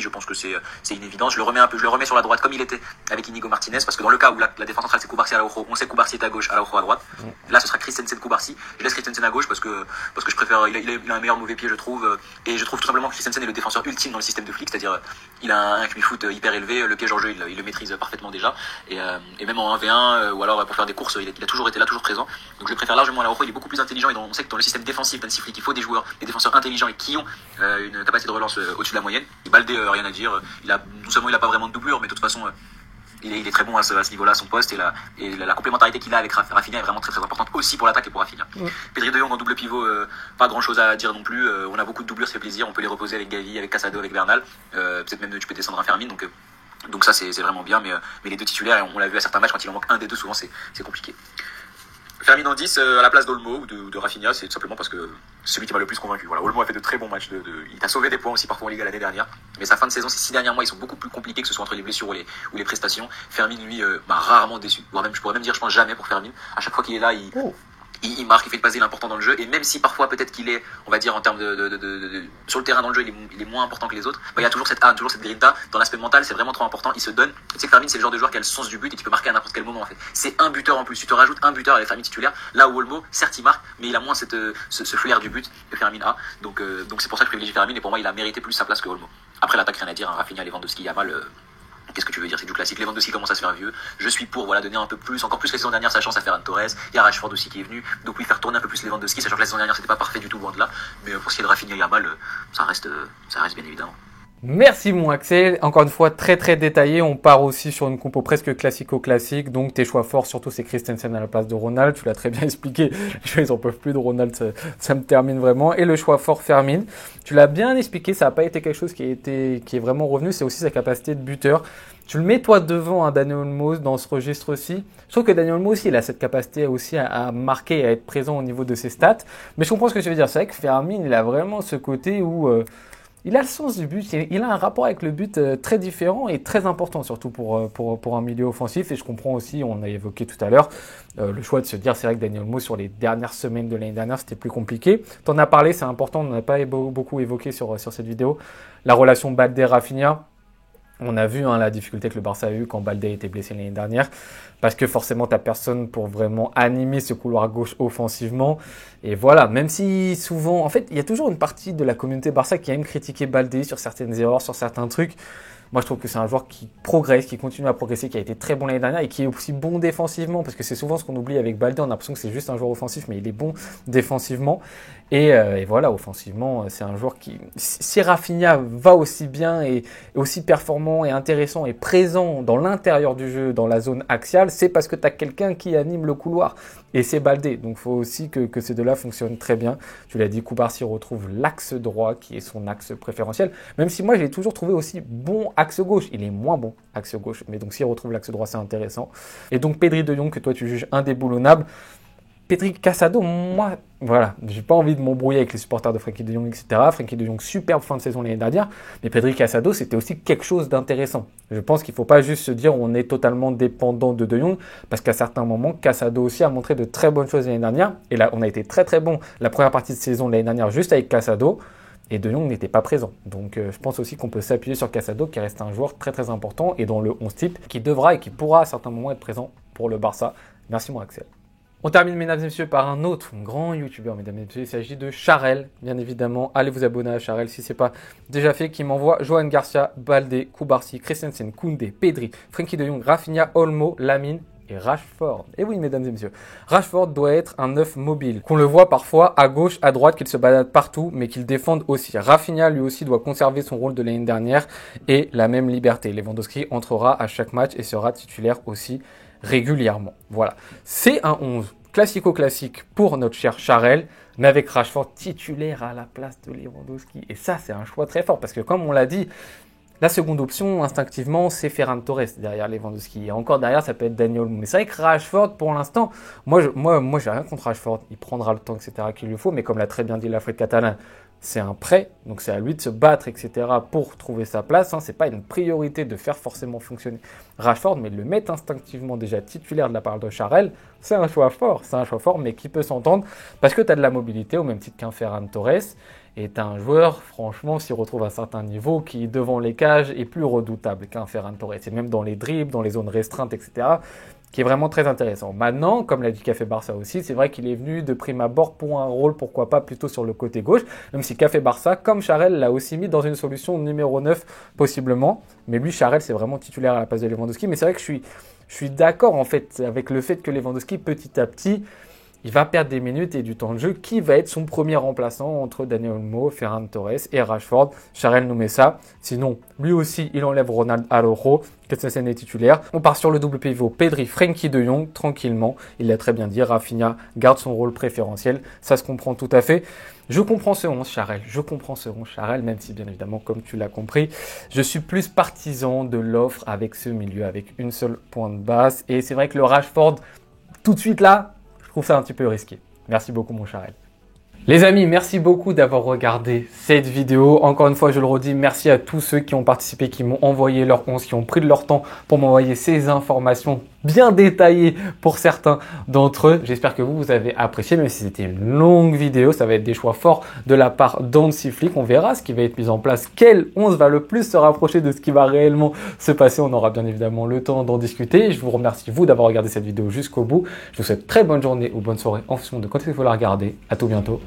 je pense que c'est une évidence. Je le remets sur la droite comme il était avec Inigo Martinez, parce que dans le cas où la défense centrale c'est Koubarsi à Araujo, on sait que Koubarsi est à gauche, Araujo à droite. Là, ce sera Christensen-Koubarsi. Je laisse Christensen à gauche parce que je préfère, il a un meilleur mauvais pied, je trouve, et je trouve tout simplement que Christensen est le défenseur ultime dans le système de Flick, c'est-à-dire il a un QI foot hyper élevé, le piège en jeu, il le maîtrise parfaitement déjà, et même en 1v1 ou alors pour faire des courses, il a toujours été là, toujours présent. Donc je le préfère largement à Araujo, il est beaucoup plus intelligent, et on sait que dans le système défensif d'Hansi Flick, il faut des joueurs, des défenseurs intelligents et qui ont une capacité de relance au-dessus de la moyenne. Baldé, rien à dire. Non seulement il n'a pas vraiment de doublure, mais de toute façon, il est très bon à ce niveau-là, son poste, et la complémentarité qu'il a avec Rafinha est vraiment très très importante aussi pour l'attaque et pour Rafinha. Pedri de Jong en double pivot, pas grand-chose à dire non plus. On a beaucoup de doublures, ça fait plaisir. On peut les reposer avec Gavi, avec Casado, avec Bernal. Peut-être même tu peux descendre un Fermin. Donc ça c'est vraiment bien. Mais les deux titulaires, on l'a vu à certains matchs, quand il en manque un des deux, souvent c'est compliqué. Fermin en 10 à la place d'Olmo ou de Rafinha, c'est tout simplement parce que c'est celui qui m'a le plus convaincu. Voilà, Olmo a fait de très bons matchs, il a sauvé des points aussi parfois en Liga l'année dernière, mais sa fin de saison, ces 6 derniers mois, ils sont beaucoup plus compliqués, que ce soit entre les blessures ou les prestations. Fermin, lui, m'a rarement déçu, voire même, je pourrais même dire, je pense jamais pour Fermin. À chaque fois qu'il est là, il marque, il fait une passe important dans le jeu, et même si parfois peut-être qu'il est, on va dire en termes sur le terrain dans le jeu, il est moins important que les autres, il y a toujours cette grinta dans l'aspect mental, c'est vraiment trop important, il se donne. Tu sais que Fermin, c'est le genre de joueur qui a le sens du but et qui peut marquer à n'importe quel moment en fait. C'est un buteur en plus, tu te rajoutes un buteur avec Fermin titulaire, là où Olmo, certes il marque, mais il a moins ce flair du but que Fermin a, donc c'est pour ça que je privilégie Fermin, et pour moi il a mérité plus sa place que Olmo. Après l'attaque, rien à dire, Rafinha, Lewandowski, Yamal, qu'est-ce que tu veux dire, c'est du classique. Lewandowski commence à se faire vieux. Je suis pour donner un peu plus, encore plus que la saison dernière, sa chance à Ferran Torres. Il y a Rashford aussi qui est venu, donc oui, faire tourner un peu plus Lewandowski, sachant que la saison dernière c'était pas parfait du tout, loin de là. Mais pour ce qui est de Rafinha et Yamal, ça reste bien évidemment. Merci mon Axel, encore une fois très très détaillé, on part aussi sur une compo presque classico-classique, donc tes choix forts surtout c'est Christensen à la place de Ronald, tu l'as très bien expliqué, les gens ils en peuvent plus de Ronald, ça me termine vraiment, et le choix fort Fermin, tu l'as bien expliqué, ça n'a pas été quelque chose qui est vraiment revenu, c'est aussi sa capacité de buteur. Tu le mets toi devant Daniel Olmo dans ce registre aussi. Je trouve que Daniel Olmo aussi, il a cette capacité aussi à marquer et à être présent au niveau de ses stats, mais je comprends ce que tu veux dire, c'est vrai que Fermin il a vraiment ce côté où il a le sens du but, il a un rapport avec le but très différent et très important, surtout pour un milieu offensif. Et je comprends aussi, on a évoqué tout à l'heure, le choix de se dire, c'est vrai que Daniel Olmo, sur les dernières semaines de l'année dernière, c'était plus compliqué. Tu en as parlé, c'est important, on n'en a pas beaucoup évoqué sur cette vidéo. La relation Baldé-Rafinha, on a vu la difficulté que le Barça a eu quand Baldé était blessé l'année dernière, parce que forcément, tu n'as personne pour vraiment animer ce couloir gauche offensivement. Et voilà, même si souvent, en fait, il y a toujours une partie de la communauté Barça qui aime critiquer Baldé sur certaines erreurs, sur certains trucs. Moi, je trouve que c'est un joueur qui progresse, qui continue à progresser, qui a été très bon l'année dernière et qui est aussi bon défensivement, parce que c'est souvent ce qu'on oublie avec Baldé. On a l'impression que c'est juste un joueur offensif, mais il est bon défensivement. Et voilà, offensivement, c'est un joueur qui, si Rafinha va aussi bien et aussi performant et intéressant et présent dans l'intérieur du jeu, dans la zone axiale, c'est parce que tu as quelqu'un qui anime le couloir. Et c'est Baldé. Donc, il faut aussi que ces deux-là fonctionnent très bien. Tu l'as dit, Koubarsi retrouve l'axe droit, qui est son axe préférentiel. Même si moi, je l'ai toujours trouvé aussi bon axe gauche. Il est moins bon axe gauche. Mais donc, s'il retrouve l'axe droit, c'est intéressant. Et donc, Pedri de Jong, que toi, tu juges indéboulonnable. Pedri Casado, moi, voilà, j'ai pas envie de m'embrouiller avec les supporters de Frenkie de Jong, etc. Frenkie de Jong, superbe fin de saison l'année dernière, mais Pedri Casado, c'était aussi quelque chose d'intéressant. Je pense qu'il faut pas juste se dire on est totalement dépendant de Jong, parce qu'à certains moments, Casado aussi a montré de très bonnes choses l'année dernière, et là, on a été très très bon la première partie de saison de l'année dernière juste avec Casado, et De Jong n'était pas présent. Donc je pense aussi qu'on peut s'appuyer sur Casado, qui reste un joueur très très important, et dans le 11 type, qui devra et qui pourra à certains moments être présent pour le Barça. Merci mon Axel. On termine, mesdames et messieurs, par un autre grand youtubeur, mesdames et messieurs. Il s'agit de Charel, bien évidemment. Allez vous abonner à Charel si ce n'est pas déjà fait, qui m'envoie Johan Garcia, Baldé, Koubarsi, Christensen, Koundé, Pedri, Frenkie de Jong, Rafinha, Olmo, Lamine et Rashford. Et oui, mesdames et messieurs, Rashford doit être un 9 mobile, qu'on le voit parfois à gauche, à droite, qu'il se balade partout, mais qu'il défende aussi. Rafinha, lui aussi, doit conserver son rôle de l'année dernière et la même liberté. Lewandowski entrera à chaque match et sera titulaire aussi régulièrement. Voilà, c'est un 11 classico-classique pour notre cher Charel, mais avec Rashford titulaire à la place de Lewandowski. Et ça, c'est un choix très fort, parce que comme on l'a dit, la seconde option, instinctivement, c'est Ferran Torres derrière Lewandowski. Et encore derrière, ça peut être Daniel Olmo. Mais c'est vrai que Rashford, pour l'instant, moi, j'ai rien contre Rashford. Il prendra le temps, etc., qu'il lui faut. Mais comme l'a très bien dit l'Alfred Catalan, c'est un prêt. Donc, c'est à lui de se battre, etc., pour trouver sa place. Hein. C'est pas une priorité de faire forcément fonctionner Rashford, mais de le mettre instinctivement déjà titulaire de la part de Charel, c'est un choix fort. C'est un choix fort, mais qui peut s'entendre parce que tu as de la mobilité, au même titre qu'un Ferran Torres. Et un joueur, franchement, s'il retrouve un certain niveau, qui, devant les cages, est plus redoutable qu'un Ferran Torres. Et même dans les dribbles, dans les zones restreintes, etc., qui est vraiment très intéressant. Maintenant, comme l'a dit Café Barça aussi, c'est vrai qu'il est venu de prime abord pour un rôle, pourquoi pas, plutôt sur le côté gauche, même si Café Barça, comme Charel, l'a aussi mis dans une solution numéro 9, possiblement. Mais lui, Charel, c'est vraiment titulaire à la place de Lewandowski. Mais c'est vrai que je suis d'accord, en fait, avec le fait que Lewandowski, petit à petit, il va perdre des minutes et du temps de jeu. Qui va être son premier remplaçant entre Daniel Olmo, Ferran Torres et Rashford? Charel nous met ça. Sinon, lui aussi, il enlève Ronald Araujo. Christensen est titulaire. On part sur le double pivot Pedri, Frenkie de Jong, tranquillement. Il l'a très bien dit. Rafinha garde son rôle préférentiel. Ça se comprend tout à fait. Je comprends ce 11 Charel. Je comprends ce 11 Charel, même si bien évidemment, comme tu l'as compris, je suis plus partisan de l'offre avec ce milieu, avec une seule pointe basse. Et c'est vrai que le Rashford, tout de suite là, je trouve ça un petit peu risqué. Merci beaucoup mon Charel. Les amis, merci beaucoup d'avoir regardé cette vidéo. Encore une fois, je le redis, merci à tous ceux qui ont participé, qui m'ont envoyé leur 11, qui ont pris de leur temps pour m'envoyer ces informations bien détaillées pour certains d'entre eux. J'espère que vous avez apprécié, même si c'était une longue vidéo. Ça va être des choix forts de la part d'Hansi Flick. On verra ce qui va être mis en place. Quel 11 va le plus se rapprocher de ce qui va réellement se passer. On aura bien évidemment le temps d'en discuter. Je vous remercie, vous, d'avoir regardé cette vidéo jusqu'au bout. Je vous souhaite très bonne journée ou bonne soirée en fonction de quand il faut la regarder. À tout bientôt.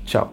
Ciao.